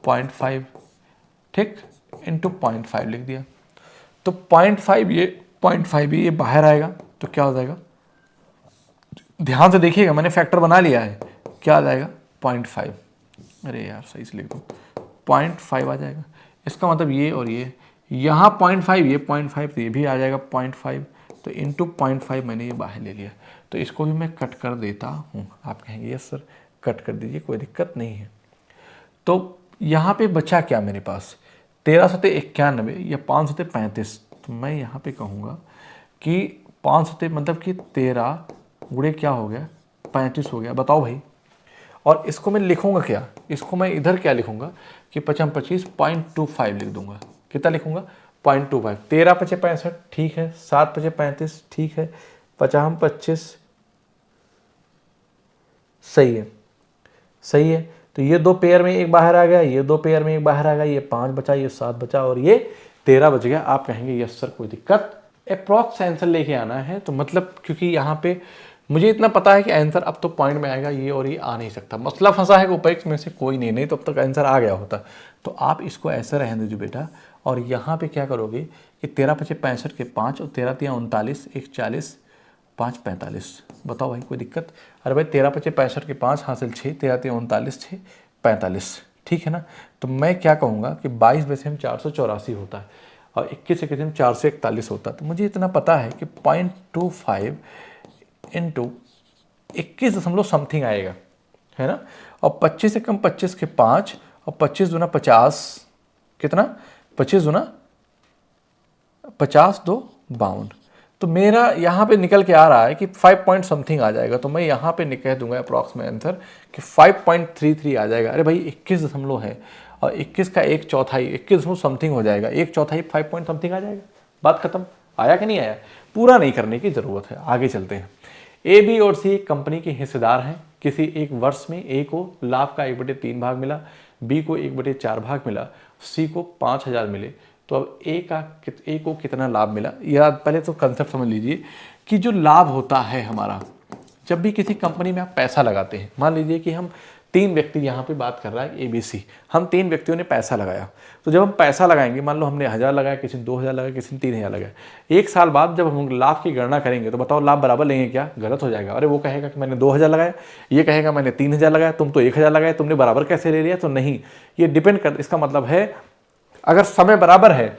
0.5, ठीक, इंटू 0.5 लिख दिया। तो 0.5 ये 0.5 ये बाहर आएगा तो क्या हो जाएगा, ध्यान से देखिएगा मैंने फैक्टर बना लिया है, क्या आ जाएगा 0.5, अरे यार सही से लिख दो 0.5 आ जाएगा। इसका मतलब ये और ये, यहाँ 0.5 ये 0.5 तो ये भी आ जाएगा 0.5, तो इंटू 0.5 मैंने ये बाहर ले लिया, तो इसको भी मैं कट कर देता हूँ। आप कहेंगे यस सर कट कर दीजिए कोई दिक्कत नहीं है। तो यहाँ पे बचा क्या मेरे पास 13 सते 91 या 5 सते 35, तो मैं यहाँ पे कहूँगा कि 5 सते मतलब कि 13 गुणे क्या हो गया 35 हो गया। बताओ भाई, और इसको मैं लिखूंगा क्या, इसको मैं इधर क्या लिखूंगा कि 55 25 0.25 लिख दूंगा। कितना लिखूंगा 0.25, 13 पचे 65 ठीक है, 7 पचे 35 ठीक है, 50 25 सही है, सही है। तो ये 2 पेयर में एक बाहर आ गया, ये 2 पेयर में एक बाहर आ गया, ये 5 बचा, ये 7 बचा और ये 13 बच गया। आप कहेंगे यस सर कोई दिक्कत, अप्रॉक्स आंसर लेके आना है। तो मतलब क्योंकि यहाँ पे मुझे इतना पता है कि आंसर अब तो पॉइंट में आएगा, ये और ये आ नहीं सकता, मसला फंसा है उपेक्ष में से कोई नहीं तो अब तक आंसर आ गया होता। तो आप इसको ऐसे रहने दीजिए बेटा, और यहाँ पे क्या करोगे कि 13 पचे 65 के 5 और 13 तिया 39, 1 40, 5 45। बताओ भाई कोई दिक्कत। अरे भाई 13 पचे 65 के 5 हासिल 6, 13 तिया 39, 6 45, ठीक है ना। तो मैं क्या कहूँगा कि 22 में से हम 484 होता है और 21 से हम 441 होता है। तो मुझे इतना पता है कि 0.25 इंटू 21 दशमलव समथिंग आएगा, है ना। और 25 से कम 25 के 5 और 25 दूना 50, कितना 25 दूना 50 2 52। तो मेरा यहाँ पे निकल के आ रहा है कि 5 पॉइंट समथिंग आ जाएगा। तो मैं यहाँ पे कह दूंगा अप्रॉक्स में आंसर कि 5.33 आ जाएगा। अरे भाई 21 दशमलव है और 21 का 1/4, 21 दशमलव समथिंग हो जाएगा, 1/4 5 पॉइंट समथिंग आ जाएगा। बात खत्म। आया कि नहीं आया, पूरा नहीं करने की जरूरत है। आगे चलते हैं। ए बी और सी कंपनी के हिस्सेदार हैं। किसी एक वर्ष में ए को लाभ का 1/3 भाग मिला, बी को 1/4 भाग मिला, सी को 5000 मिले। तो अब ए को कितना लाभ मिला, या पहले तो कंसेप्ट समझ लीजिए कि जो लाभ होता है हमारा, जब भी किसी कंपनी में आप पैसा लगाते हैं, मान लीजिए कि हम 3 व्यक्ति यहाँ पे बात कर रहा है ABC, हम 3 व्यक्तियों ने पैसा लगाया। तो जब हम पैसा लगाएंगे, मान लो हमने 1000 लगाया, किसी ने 2000 लगाया, किसी ने 3000 लगाया, एक साल बाद जब हम लाभ की गणना करेंगे तो बताओ लाभ बराबर लेंगे क्या, गलत हो जाएगा। अरे वो कहेगा कि मैंने 2000 लगाया, ये कहेगा मैंने 3000 लगाया, तुम तो 1000 लगाया, तुमने बराबर कैसे ले लिया। तो नहीं, ये डिपेंड कर, इसका मतलब है अगर समय बराबर है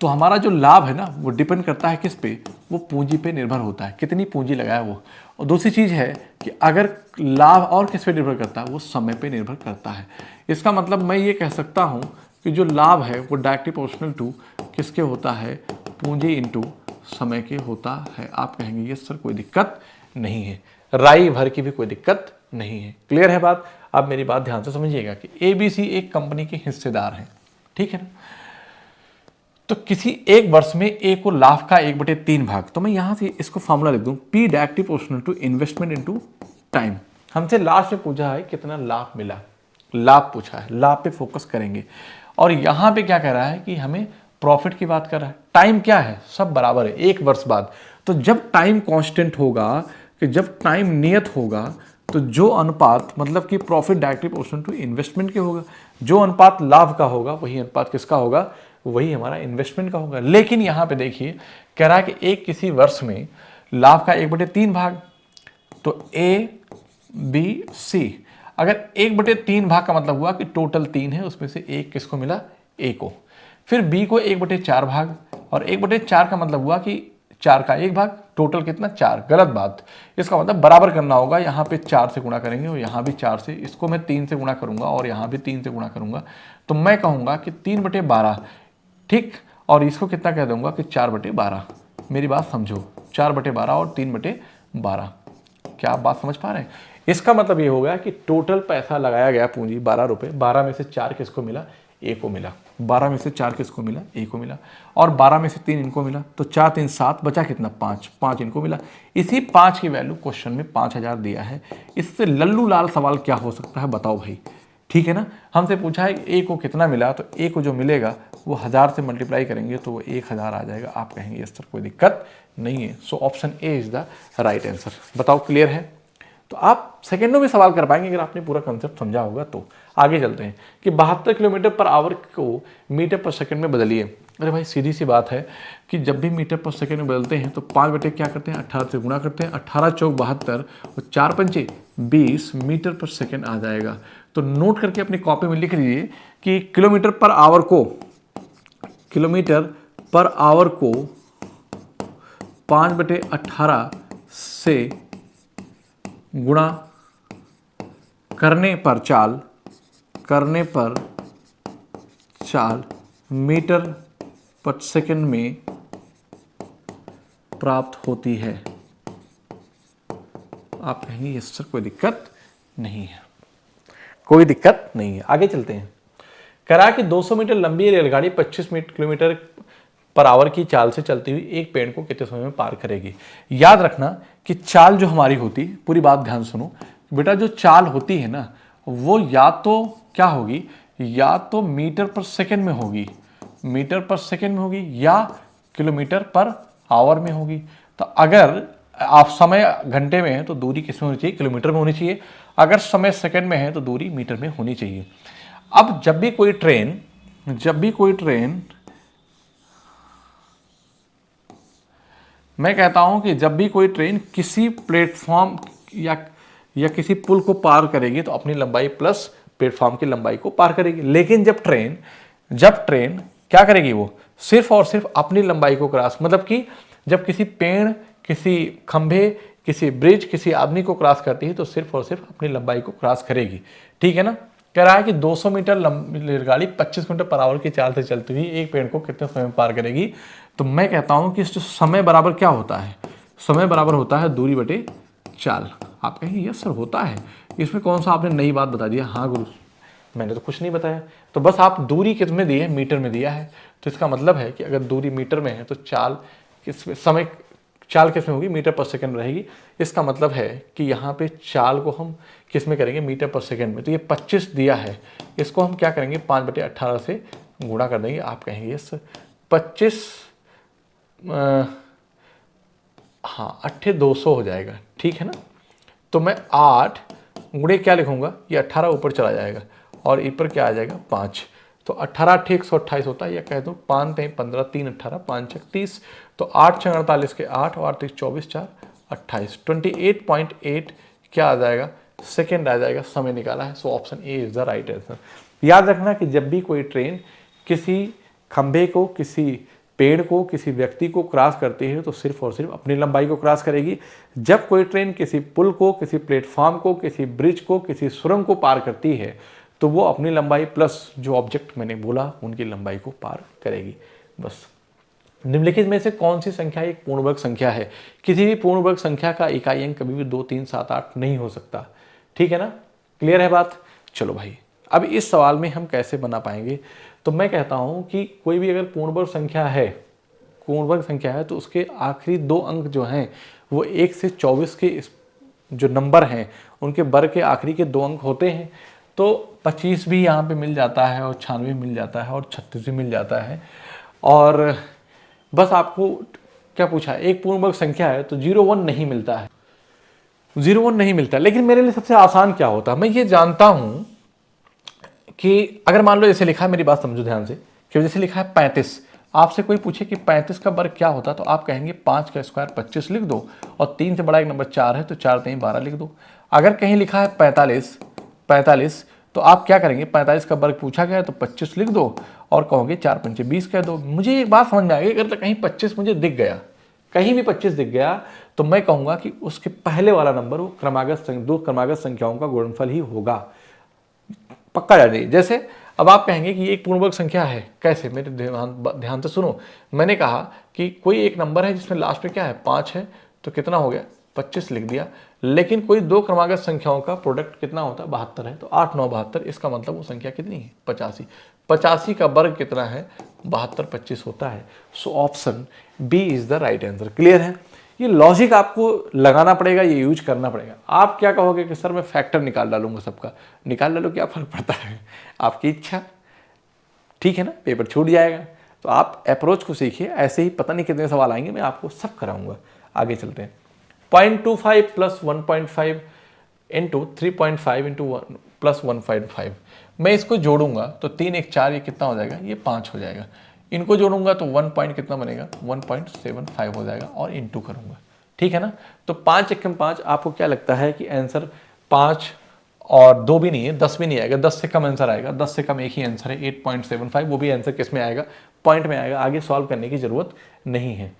तो हमारा जो लाभ है ना वो डिपेंड करता है किस पे, वो पूंजी पे निर्भर होता है, कितनी पूंजी लगाया वो। और दूसरी चीज है कि अगर लाभ और किस पे निर्भर करता है, वो समय पे निर्भर करता है। इसका मतलब मैं ये कह सकता हूं कि जो लाभ है वो डायरेक्टली प्रोपोर्शनल टू किसके होता है, पूंजी इंटू समय के होता है। आप कहेंगे ये सर कोई दिक्कत नहीं है, राई भर की भी कोई दिक्कत नहीं है। क्लियर है बात। अब मेरी बात ध्यान से समझिएगा कि ABC एक कंपनी के हिस्सेदार हैं, ठीक है ना। तो किसी एक वर्ष में ए को लाभ का 1/3 भाग, तो मैं यहां से इसको फॉर्मूला लिख दूं, P directly proportional to investment into time. हमसे लास्ट में पूछा है कितना लाभ मिला, लाभ पूछा है, लाभ पे फोकस करेंगे। और यहां पे क्या कह रहा है कि हमें प्रॉफिट की बात कर रहा है। टाइम क्या है, सब बराबर है, एक वर्ष बाद। तो जब टाइम कांस्टेंट होगा, कि जब टाइम नियत होगा, तो जो अनुपात मतलब कि profit directly proportional to investment के होगा, जो अनुपात लाभ का होगा वही अनुपात किसका होगा, वही हमारा इन्वेस्टमेंट का होगा। लेकिन यहां पे देखिए कह रहा है कि एक किसी वर्ष में लाभ का 1/3 भाग, तो A B C। अगर 1/3 भाग का मतलब हुआ कि टोटल 3 है, उसमें से 1 किसको मिला, ए को। फिर बी को 1/4 भाग, और 1/4 का मतलब हुआ कि 4 का 1 भाग, टोटल कितना 4। गलत बात, इसका मतलब बराबर करना होगा, यहाँ पे 4 से गुणा करेंगे और यहाँ भी 4 से, इसको मैं 3 से गुणा करूंगा और यहाँ भी 3 से गुणा करूंगा, तो मैं कहूँगा कि 3/12, ठीक, और इसको कितना कह दूंगा कि 4/12। मेरी बात समझो, 4/12 और 3/12, क्या आप बात समझ पा रहे हैं? इसका मतलब ये हो गया कि टोटल पैसा लगाया गया पूंजी 12 रुपये, 12 में से 4 किसको मिला, ए को मिला। 12 में से 4 किसको मिला, ए को मिला, और 12 में से 3 इनको मिला, तो 4 3 7, बचा कितना 5, 5 इनको मिला। इसी 5 की वैल्यू क्वेश्चन में 5000 दिया है। इससे लल्लू लाल सवाल क्या हो सकता है बताओ भाई, ठीक है ना। हमसे पूछा है ए को कितना मिला, तो ए को जो मिलेगा वो 1000 से मल्टीप्लाई करेंगे तो वो 1000 आ जाएगा। आप कहेंगे यस सर कोई दिक्कत नहीं है। So option A is the right answer. बताओ क्लियर है? तो आप सेकेंडों में सवाल कर पाएंगे अगर आपने पूरा कंसेप्ट समझा होगा तो। आगे चलते हैं कि 72 किलोमीटर पर आवर को मीटर पर सेकंड में बदलिए। अरे भाई सीधी सी बात है कि जब भी मीटर पर सेकंड में बदलते हैं तो 5 बटे क्या करते हैं, 18 से गुणा करते हैं। 18 चौक 72 और 4 पंचे 20 मीटर पर सेकंड आ जाएगा। तो नोट करके अपनी कॉपी में लिख लीजिए कि किलोमीटर पर आवर को 5/18 से गुणा करने पर चाल मीटर पर सेकंड में प्राप्त होती है। आप कहेंगे यस सर कोई दिक्कत नहीं है, कोई दिक्कत नहीं है। आगे चलते हैं। करा कि 200 मीटर लंबी रेलगाड़ी 25 किलोमीटर पर आवर की चाल से चलती हुई एक पेड़ को कितने समय में पार करेगी। याद रखना कि चाल जो हमारी होती, पूरी बात ध्यान सुनो बेटा, जो चाल होती है ना वो या तो क्या होगी, या तो मीटर पर सेकंड में होगी, या किलोमीटर पर आवर में होगी। तो अगर आप समय घंटे में है तो दूरी किस में होनी चाहिए, किलोमीटर में होनी चाहिए। अगर समय सेकंड में है तो दूरी मीटर में होनी चाहिए। अब जब भी कोई ट्रेन मैं कहता हूं कि जब भी कोई ट्रेन किसी प्लेटफॉर्म या किसी पुल को पार करेगी तो अपनी लंबाई प्लस प्लेटफॉर्म की लंबाई को पार करेगी। लेकिन जब ट्रेन क्या करेगी, वो सिर्फ और सिर्फ अपनी लंबाई को क्रॉस, मतलब कि जब किसी पेड़, किसी खंभे, किसी ब्रिज, किसी आदमी को क्रॉस करती है तो सिर्फ और सिर्फ अपनी लंबाई को क्रॉस करेगी। ठीक है ना। कह रहा है कि 200 मीटर लंबी रेलगाड़ी 25 किलोमीटर पर आवर की चाल से चलती हुई एक पेड़ को कितने समय में पार करेगी। तो मैं कहता हूं कि समय बराबर क्या होता है, समय बराबर होता है दूरी बटे चाल। आप कहेंगे यस सर होता है, इसमें कौन सा आपने नई बात बता दिया। हाँ गुरु मैंने तो कुछ नहीं बताया, तो बस आप दूरी किस में दी है, मीटर में दिया है। तो इसका मतलब है कि अगर दूरी मीटर में है तो चाल किस में होगी, मीटर पर सेकंड रहेगी। इसका मतलब है कि यहाँ पे चाल को हम किस में करेंगे, मीटर पर सेकंड में। तो ये 25 दिया है, इसको हम क्या करेंगे 5/18 से गुणा कर देंगे। आप कहेंगे यस 25 हाँ 8/200 हो जाएगा, ठीक है ना। तो मैं 8 गुणे क्या लिखूंगा, ये 18 ऊपर चला जाएगा और ऊपर क्या आ जाएगा 5। तो 18 × 128 होता है, या कह दो 5 × 15 3 18 5 × 30। तो 8 × 48 के 8 और 30 24 4 28 28.8 क्या आ जाएगा, सेकेंड आ जाएगा। समय निकाला है। So option A is the right answer. याद रखना कि जब भी कोई ट्रेन किसी खंभे को, किसी पेड़ को, किसी व्यक्ति को क्रॉस करती है तो सिर्फ और सिर्फ अपनी लंबाई को क्रॉस करेगी। जब कोई ट्रेन किसी पुल को, किसी प्लेटफॉर्म को, किसी ब्रिज को, किसी सुरंग को पार करती है तो वो अपनी लंबाई प्लस जो ऑब्जेक्ट मैंने बोला उनकी लंबाई को पार करेगी। बस निम्नलिखित में से कौन सी संख्या एक पूर्ण वर्ग संख्या है। किसी भी पूर्ण वर्ग संख्या का इकाई अंक कभी भी 2 3 7 8 नहीं हो सकता। ठीक है ना, क्लियर है बात। चलो भाई अब इस सवाल में हम कैसे बना पाएंगे। तो मैं कहता हूं कि कोई भी अगर पूर्ण वर्ग संख्या है तो उसके आखिरी 2 अंक जो हैं वो 1 से 24 के जो नंबर हैं उनके वर्ग के आखिरी के 2 अंक होते हैं। तो 25 भी यहाँ पे मिल जाता है और 96 मिल जाता है और 36 भी मिल जाता है। और बस आपको क्या पूछा है, एक पूर्ण वर्ग संख्या है तो 0 1 नहीं मिलता है, 0 1 नहीं मिलता। लेकिन मेरे लिए सबसे आसान क्या होता है, मैं ये जानता हूं कि अगर मान लो जैसे लिखा है, मेरी बात समझो ध्यान से, कि जैसे लिखा है 35, आपसे कोई पूछे कि 35 का वर्ग क्या होता है तो आप कहेंगे 5 का स्क्वायर 25 लिख दो और 3 से बड़ा एक नंबर 4 है तो 4 3 12 लिख दो। अगर कहीं लिखा है 45 45। तो आप क्या करेंगे, 45 का वर्ग पूछा गया है तो 25 लिख दो और कहोगे 4 पंचे 20 कह दो। मुझे एक बात समझ में आ गई, अगर कहीं 25 मुझे दिख गया, कहीं भी 25 दिख गया, तो मैं कहूंगा कि उसके पहले वाला नंबर वो दो क्रमागत संख्याओं का गुणनफल ही होगा, पक्का जानिए। जैसे अब आप कहेंगे कि ये एक पूर्ण वर्ग संख्या है, कैसे, मेरे ध्यान से सुनो। मैंने कहा कि कोई एक नंबर है जिसमें लास्ट में क्या है 5 है, तो कितना हो गया 25 लिख दिया। लेकिन कोई दो क्रमागत संख्याओं का प्रोडक्ट कितना होता है 72 है, तो 8 9 72, इसका मतलब वो संख्या कितनी है 85। 85 का वर्ग कितना है 72 25 होता है। So option B is the right answer. Clear है? ये लॉजिक आपको लगाना पड़ेगा, ये यूज करना पड़ेगा। आप क्या कहोगे कि सर मैं फैक्टर निकाल डालूंगा सबका, निकाल डालो, क्या फर्क पड़ता है, आपकी इच्छा, ठीक है ना, पेपर छूट जाएगा। तो आप अप्रोच को सीखिए, ऐसे ही पता नहीं कितने सवाल आएंगे, मैं आपको सब कराऊंगा। आगे चलते हैं। 0.25 प्लस 1.5 इंटू 3.5 इंटू प्लस 1.5, मैं इसको जोड़ूंगा तो 3 1 4, ये कितना हो जाएगा, ये 5 हो जाएगा। इनको जोड़ूंगा तो 1 पॉइंट कितना बनेगा 1.75 हो जाएगा और इंटू करूंगा, ठीक है ना। तो 5 एकम 5, आपको क्या लगता है कि आंसर 5 और 2 भी नहीं है, 10 भी नहीं आएगा, 10 से कम आंसर आएगा, 10 से कम एक ही आंसर है 8.75, वो भी आंसर किस में आएगा, पॉइंट में आएगा। आगे सॉल्व करने की जरूरत नहीं है।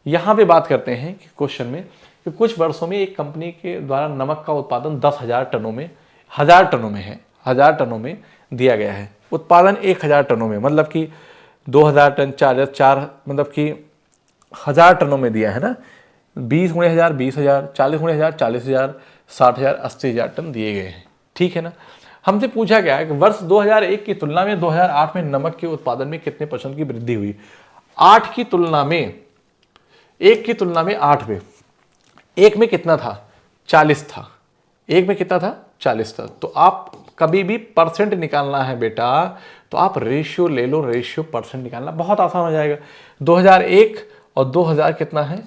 यहाँ पे बात करते हैं कि क्वेश्चन में कि कुछ वर्षों में एक कंपनी के द्वारा नमक का उत्पादन 10,000 टनों में, 1000 टनों में है, 1000 टनों में दिया गया है। उत्पादन 1000 टनों में, मतलब कि 2000 टन, 4 मतलब कि 1000 टनों में दिया है ना। 20 गुणे 1000 20,000, 40 गुणे 1000 40,000, 60,000 80,000 टन दिए गए हैं, ठीक है ना। हमसे पूछा गया है कि वर्ष 2001 की तुलना में 2008 में नमक के उत्पादन में कितने % की वृद्धि हुई। 8 की तुलना में, 1 की तुलना में 8 में, 1 में कितना था 40 था, 1 में कितना था 40 था। तो आप कभी भी परसेंट निकालना है बेटा, तो आप रेशियो ले लो, रेशियो परसेंट निकालना बहुत आसान हो जाएगा। 2001 और 2000 कितना है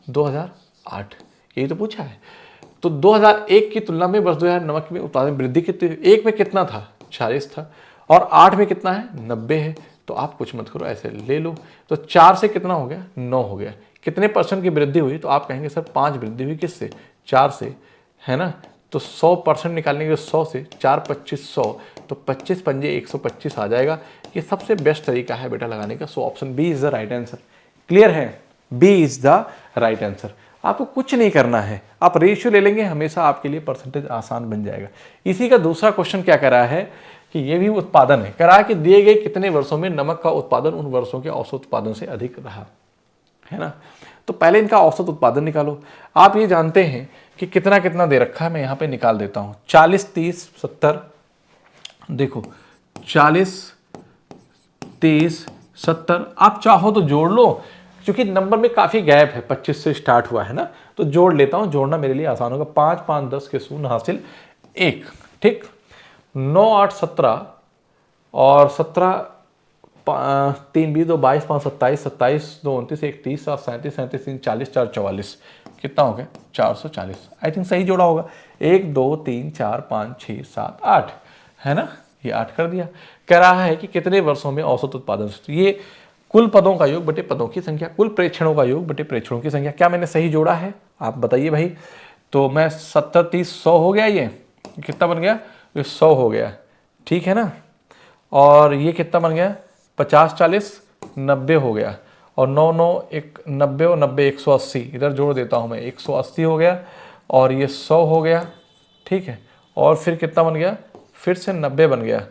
2008, यही तो पूछा है। तो 2001 की तुलना में वर्ष 2000 नमक में उत्पादन वृद्धि कितनी, 1 में कितना था 40 था और 8 में कितना है 90 है। तो आप कुछ मत करो, ऐसे ले लो। तो 4 से कितना हो गया 9 हो गया। कितने % की वृद्धि हुई, तो आप कहेंगे सर 5 वृद्धि हुई, किससे 4 से, है ना। तो 100% निकालने के 100 से 4 25 100, तो 25 पंजे 125 आ जाएगा। ये सबसे बेस्ट तरीका है बेटा लगाने का। So option B is the right answer. Clear है? B is the right answer. आपको कुछ नहीं करना है, आप रेशियो ले लेंगे, हमेशा आपके लिए परसेंटेज आसान बन जाएगा। इसी का दूसरा क्वेश्चन क्या करा है कि ये भी उत्पादन है, करा कि दिए गए कितने वर्षों में नमक का उत्पादन उन वर्षों के औसत उत्पादन से अधिक रहा, है ना। तो पहले इनका औसत उत्पादन निकालो। आप ये जानते हैं कि कितना कितना दे रखा है, मैं यहाँ पे निकाल देता हूँ। 40 30 70, देखो 40 30 70, आप चाहो तो जोड़ लो, क्योंकि नंबर में काफ़ी गैप है, 25 से स्टार्ट हुआ है ना, तो जोड़ लेता हूँ, जोड़ना मेरे लिए आसान होगा। 5 5 10 के शून्य हासिल 1, ठीक। 9 8 17 और 17 3 20 2 22 5 27 27 2 29 1 30 7 37 37 3 40 4 44, कितना हो गया 440। आई थिंक सही जोड़ा होगा। 1 2 3 4 5 6 7 8, है ना, ये 8 कर दिया। कह रहा है कि कितने वर्षों में औसत उत्पादन, ये कुल पदों का योग बटे पदों की संख्या, कुल प्रेक्षणों का योग बटे प्रेक्षणों की संख्या। क्या मैंने सही जोड़ा है, आप बताइए भाई। तो मैं 70 30 100 हो गया, ये कितना बन गया, ये 100 हो गया, ठीक है ना। और ये कितना बन गया 50 40 90 हो गया, और 9 9 1 90 और 90 180, इधर जोड़ देता हूँ मैं, 180 हो गया, और ये 100 हो गया, ठीक है। और फिर कितना बन गया, फिर से 90 बन गया।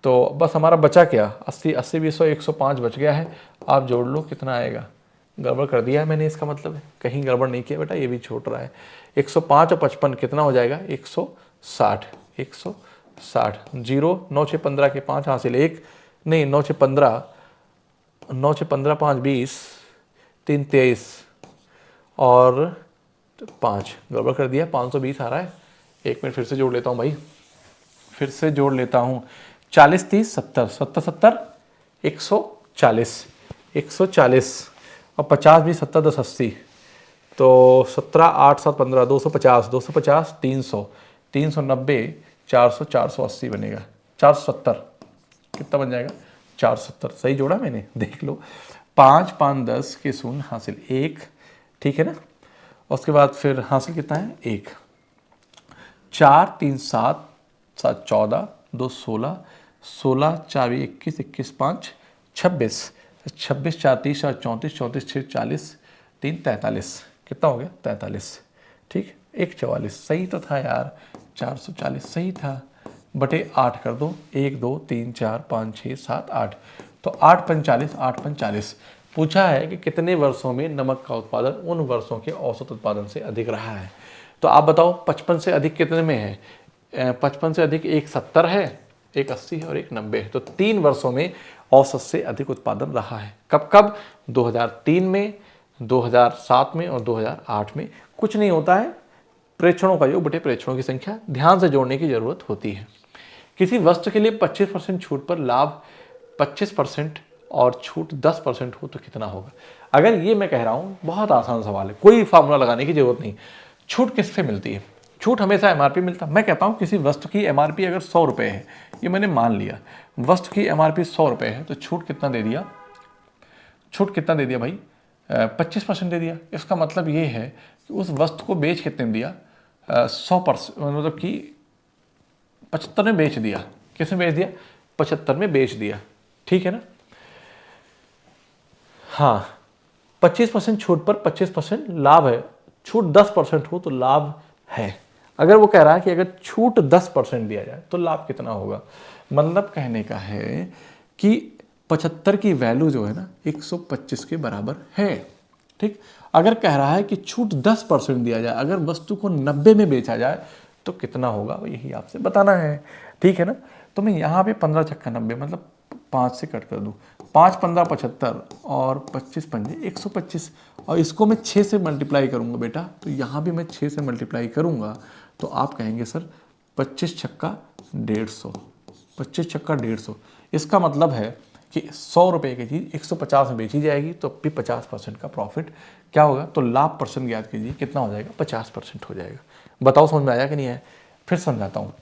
तो बस हमारा बचा क्या, 80 80 20 100 105 बच गया है। आप जोड़ लो कितना आएगा। गड़बड़ कर दिया है मैंने, इसका मतलब है कहीं गड़बड़ नहीं किया बेटा, ये भी छोड़ रहा है। 105 और 55 कितना हो जाएगा 160, 160। 0 9 6 15 के 5 हासिल 1, नहीं 9 6 15, 9 6 15 5 20 3 23 और 5, गड़बड़ कर दिया। 520 आ रहा है। 1 मिनट फिर से जोड़ लेता हूँ भाई, फिर से जोड़ लेता हूँ। 40 30 70 70 70 140, 140 और 50 20 70 10 80, तो 17 8 7 15 250 250 300 390 400 480 बनेगा, 470 कितना बन जाएगा 470। सही जोड़ा मैंने, देख लो। 5 5 10 के शून्य हासिल 1, ठीक है ना। उसके बाद फिर हासिल कितना है 1, 4 3 7 7 14, 2 16, 16 4 21, 21 5 26, 26 4 30 और 34, 34 6 40, 3 43, कितना हो गया 43, ठीक, 1 44 सही तो था यार, 440 सही था, बटे 8 कर दो, 1 2 3 4 5 6 7 8, तो 8 45, 8 45। पूछा है कि कितने वर्षों में नमक का उत्पादन उन वर्षों के औसत उत्पादन से अधिक रहा है। तो आप बताओ 55 से अधिक कितने में है? 55 से अधिक एक 70 है, एक 80 है और एक 90 है। तो 3 वर्षों में औसत से अधिक उत्पादन रहा है। कब कब? 2003 में, 2007 में और 2008 में। कुछ नहीं होता है, प्रेक्षणों का योग बटे प्रेक्षणों की संख्या, ध्यान से जोड़ने की जरूरत होती है। किसी वस्तु के लिए 25% छूट पर लाभ 25% और छूट 10% हो तो कितना होगा? अगर ये मैं कह रहा हूं, बहुत आसान सवाल है, कोई फार्मूला लगाने की जरूरत नहीं। छूट किससे मिलती है? छूट हमेशा एमआरपी मिलता है। मैं कहता हूं किसी वस्तु की एमआरपी अगर 100 रुपए है, ये मैंने मान लिया, वस्तु की एमआरपी 100 रुपए है, तो छूट कितना दे दिया? छूट कितना दे दिया भाई? 25% दे दिया। इसका मतलब ये है कि उस वस्तु को बेच कितने में दिया? 100%, मतलब कि 75 में बेच दिया। किसमें बेच दिया? 75 में बेच दिया, ठीक है ना। हाँ, 25% छूट पर 25% लाभ है। छूट 10% हो तो लाभ है। अगर वो कह रहा है कि अगर छूट 10% दिया जाए तो लाभ कितना होगा, मतलब कहने का है कि 75 की वैल्यू जो है ना 125 के बराबर है, ठीक। अगर कह रहा है कि छूट 10% दिया जाए, अगर वस्तु को 90 में बेचा जाए तो कितना होगा, यही आपसे बताना है, ठीक है ना। तो मैं यहाँ पे 15 छक्का 90, मतलब 5 से कट कर दूँ, 5 15 75 और 25 पंजे 125, और इसको मैं 6 से मल्टीप्लाई करूँगा बेटा, तो यहाँ भी मैं 6 से मल्टीप्लाई करूँगा, तो आप कहेंगे सर 25 छक्का 150, 25 छक्का 150। इसका मतलब है कि 100 रुपये की चीज़ 150 में बेची जाएगी, तो भी 50% का प्रॉफिट क्या होगा, तो लाभ परसेंट ज्ञात कीजिए, कितना हो जाएगा, 50% हो जाएगा। बताओ समझ में आया कि नहीं है? फिर समझाता हूँ।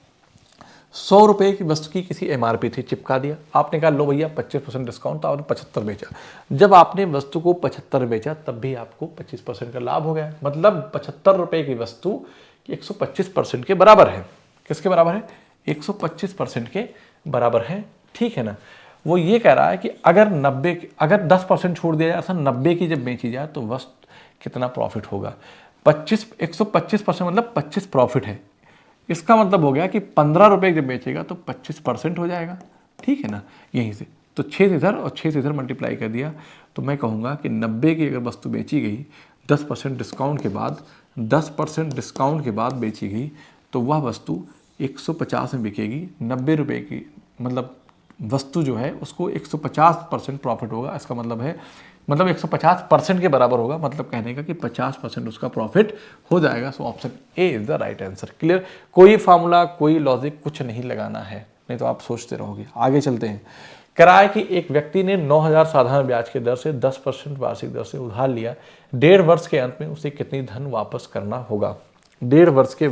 100 रुपये की वस्तु की किसी एमआरपी थी, चिपका दिया, आपने कहा लो भैया 25% डिस्काउंट, तो आपने 75 बेचा। जब आपने वस्तु को 75 बेचा तब भी आपको 25% का लाभ हो गया, मतलब 75 रुपये की वस्तु 125% के बराबर है। किसके बराबर है? 125% के बराबर है, ठीक है ना। वो ये कह रहा है कि अगर 10% छोड़ दिया जाए, 90 की जब बेची जाए तो वस्तु कितना प्रॉफिट होगा। 125% मतलब 25 प्रॉफिट है। इसका मतलब हो गया कि 15 रुपये जब बेचेगा तो 25% हो जाएगा, ठीक है ना। यहीं से तो 6 से इधर और 6 से इधर मल्टीप्लाई कर दिया, तो मैं कहूँगा कि 90 की अगर वस्तु बेची गई 10% डिस्काउंट के बाद, 10% डिस्काउंट के बाद बेची गई, तो वह वस्तु 150 में बिकेगी। 90 रुपये की मतलब वस्तु जो है उसको 150% प्रॉफिट होगा। इसका मतलब है, मतलब 150% के बराबर होगा, मतलब कहने का कि 50% उसका प्रॉफिट हो जाएगा। So option A is the right answer. Clear? कोई फार्मूला, कोई लॉजिक कुछ नहीं लगाना है, नहीं तो आप सोचते रहोगे। आगे चलते हैं। कह रहा है कि एक व्यक्ति ने 9,000 साधारण ब्याज के दर से 10% वार्षिक दर से उधार लिया। 1.5 वर्ष के अंत में उसे कितनी धन वापस करना होगा? 1.5 वर्ष के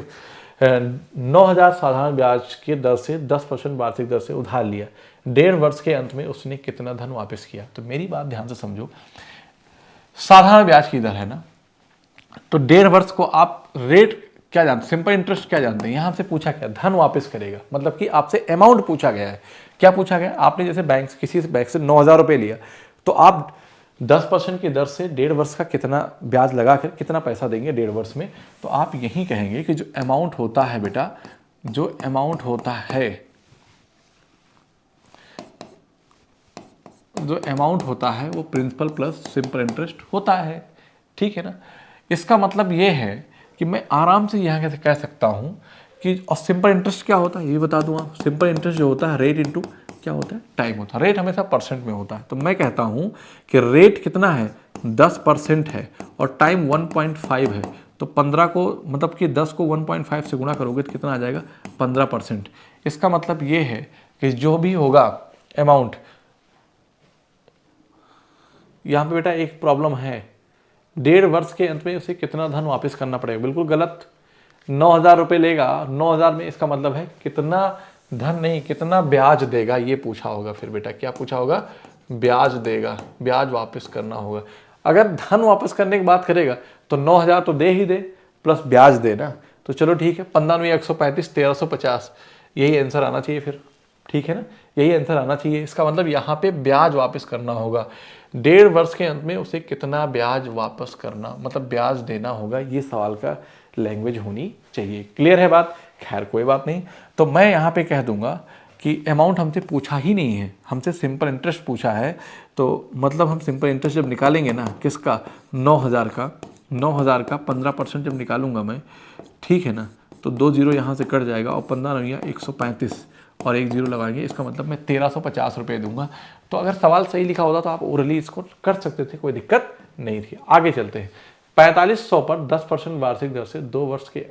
9,000 साधारण ब्याज के दर से 10% वार्षिक दर से उधार लिया, 1.5 वर्ष के अंत में उसने कितना धन वापस किया? तो मेरी बात ध्यान से समझो, साधारण ब्याज की दर है ना, तो 1.5 वर्ष को आप रेट क्या जानते हैं, सिंपल इंटरेस्ट क्या जानते हैं। यहां से पूछा क्या? धन वापस करेगा, मतलब कि आपसे अमाउंट पूछा गया है। क्या पूछा गया? आपने जैसे बैंक किसी से बैंक से 9,000 रुपये लिया, तो आप 10% की दर से 1.5 वर्ष का कितना ब्याज लगा कर कितना पैसा देंगे 1.5 वर्ष में? तो आप यही कहेंगे कि जो अमाउंट होता है बेटा, जो अमाउंट होता है, जो अमाउंट होता है वो प्रिंसिपल प्लस सिंपल इंटरेस्ट होता है, ठीक है ना। इसका मतलब ये है कि मैं आराम से यहाँ कैसे कह सकता हूँ कि, और सिंपल इंटरेस्ट क्या होता है ये बता दूँ। सिंपल इंटरेस्ट जो होता है रेट इंटू क्या होता है, टाइम होता है। रेट हमेशा परसेंट में होता है, तो मैं कहता हूँ कि रेट कितना है, 10% है और टाइम 1.5 है, तो 15 को मतलब कि 10 को 1.5 से गुणा करोगे तो कितना आ जाएगा, 15%। इसका मतलब ये है कि जो भी होगा अमाउंट, यहाँ पे बेटा एक प्रॉब्लम है, 1.5 वर्ष के अंत में उसे कितना धन वापस करना पड़ेगा। बिल्कुल गलत। 9,000 रुपये लेगा, 9,000 में इसका मतलब है कितना धन नहीं, कितना ब्याज देगा ये पूछा होगा। फिर बेटा क्या पूछा होगा? ब्याज देगा, ब्याज वापस करना होगा। अगर धन वापस करने की बात करेगा तो 9,000 तो दे ही दे, प्लस ब्याज दे ना। तो चलो ठीक है, 15 में 135, 1,350, यही आंसर आना चाहिए फिर, ठीक है ना, यही आंसर आना चाहिए। इसका मतलब यहाँ पे ब्याज वापस करना होगा, 1.5 वर्ष के अंत में उसे कितना ब्याज वापस करना, मतलब ब्याज देना होगा, ये सवाल का लैंग्वेज होनी चाहिए। क्लियर है बात? खैर कोई बात नहीं, तो मैं यहाँ पे कह दूंगा कि अमाउंट हमसे पूछा ही नहीं है, हमसे सिंपल इंटरेस्ट पूछा है, तो मतलब हम सिंपल इंटरेस्ट जब निकालेंगे ना, किसका, 9,000 का, 9,000 का 15% जब निकालूंगा मैं, ठीक है ना, तो 2 जीरो यहाँ से कट जाएगा और 15 नौया 135 और 1 जीरो लगाएंगे, इसका मतलब मैं 1350 रुपये दूंगा। तो अगर सवाल सही लिखा होता तो आप ओरली इसको कर सकते थे, कोई दिक्कत नहीं थी। आगे चलते हैं। 4500 पर 10% वार्षिक दर से 2 वर्ष के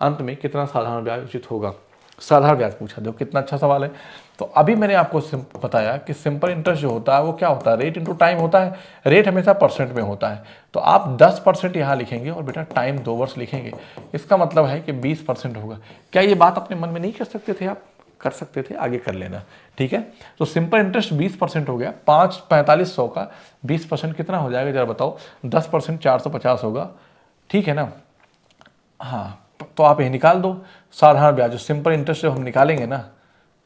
अंत में कितना साधारण ब्याज उचित होगा? साधारण ब्याज पूछा, देखो कितना अच्छा सवाल है। तो अभी मैंने आपको बताया कि सिंपल इंटरेस्ट जो होता है वो क्या होता है, रेट इंटू टाइम होता है। रेट हमेशा परसेंट में होता है, तो आप 10% यहाँ लिखेंगे और बेटा टाइम 2 वर्ष लिखेंगे, इसका मतलब है कि 20% होगा। क्या ये बात अपने मन में नहीं कर सकते थे आप? कर सकते थे, आगे कर लेना, ठीक है। तो सिंपल इंटरेस्ट 20% हो गया, 4500 का 20% कितना हो जाएगा जरा बताओ? 10% 450 होगा, ठीक है ना। हाँ, तो आप ये निकाल दो। साधारण ब्याज जो सिंपल इंटरेस्ट जो हम निकालेंगे ना,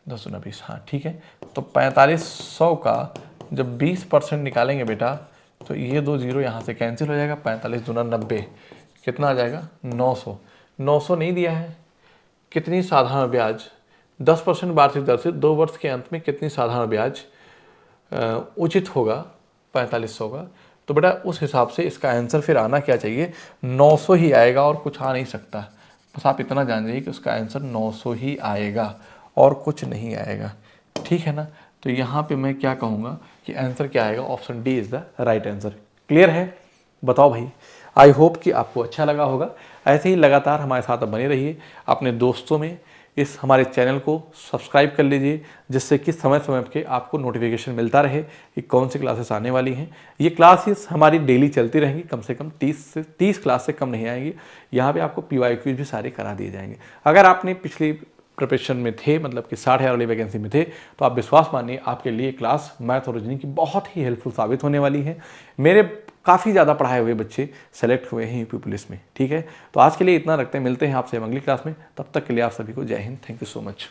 10 गुना 20, हाँ ठीक है। तो 4500 का जब 20% निकालेंगे बेटा, तो ये 2 जीरो यहाँ से कैंसिल हो जाएगा, 45 दूना 90, कितना आ जाएगा? 900। 900 नहीं दिया है, कितनी साधारण ब्याज, 10% वार्षिक दर से 2 वर्ष के अंत में कितनी साधारण ब्याज उचित होगा 4500 का? तो बेटा उस हिसाब से इसका आंसर फिर आना क्या चाहिए? 900 ही आएगा और कुछ आ नहीं सकता। बस आप इतना जान जाइए कि उसका आंसर 900 ही आएगा और कुछ नहीं आएगा, ठीक है ना। तो यहाँ पे मैं क्या कहूँगा कि आंसर क्या आएगा? Option D is the right answer. Clear है? बताओ भाई। आई होप कि आपको अच्छा लगा होगा। ऐसे ही लगातार हमारे साथ बने रहिए। अपने दोस्तों में इस हमारे चैनल को सब्सक्राइब कर लीजिए, जिससे कि समय समय पे आपको नोटिफिकेशन मिलता रहे कि कौन सी क्लासेस आने वाली हैं। ये क्लासेस हमारी डेली चलती रहेंगी, कम से कम 30 क्लास से कम नहीं आएंगी। यहाँ पे आपको PYQ भी सारे करा दिए जाएंगे। अगर आपने पिछली प्रिपरेशन में थे, मतलब कि 60,000 वाली वैकेंसी में थे, तो आप विश्वास मानिए आपके लिए क्लास मैथ और रीजनिंग की बहुत ही हेल्पफुल साबित होने वाली है। मेरे काफ़ी ज़्यादा पढ़ाए हुए बच्चे सेलेक्ट हुए हैं यूपी पुलिस में, ठीक है। तो आज के लिए इतना रखते हैं, मिलते हैं आपसे अगली क्लास में। तब तक के लिए आप सभी को जय Hind, thank you so much.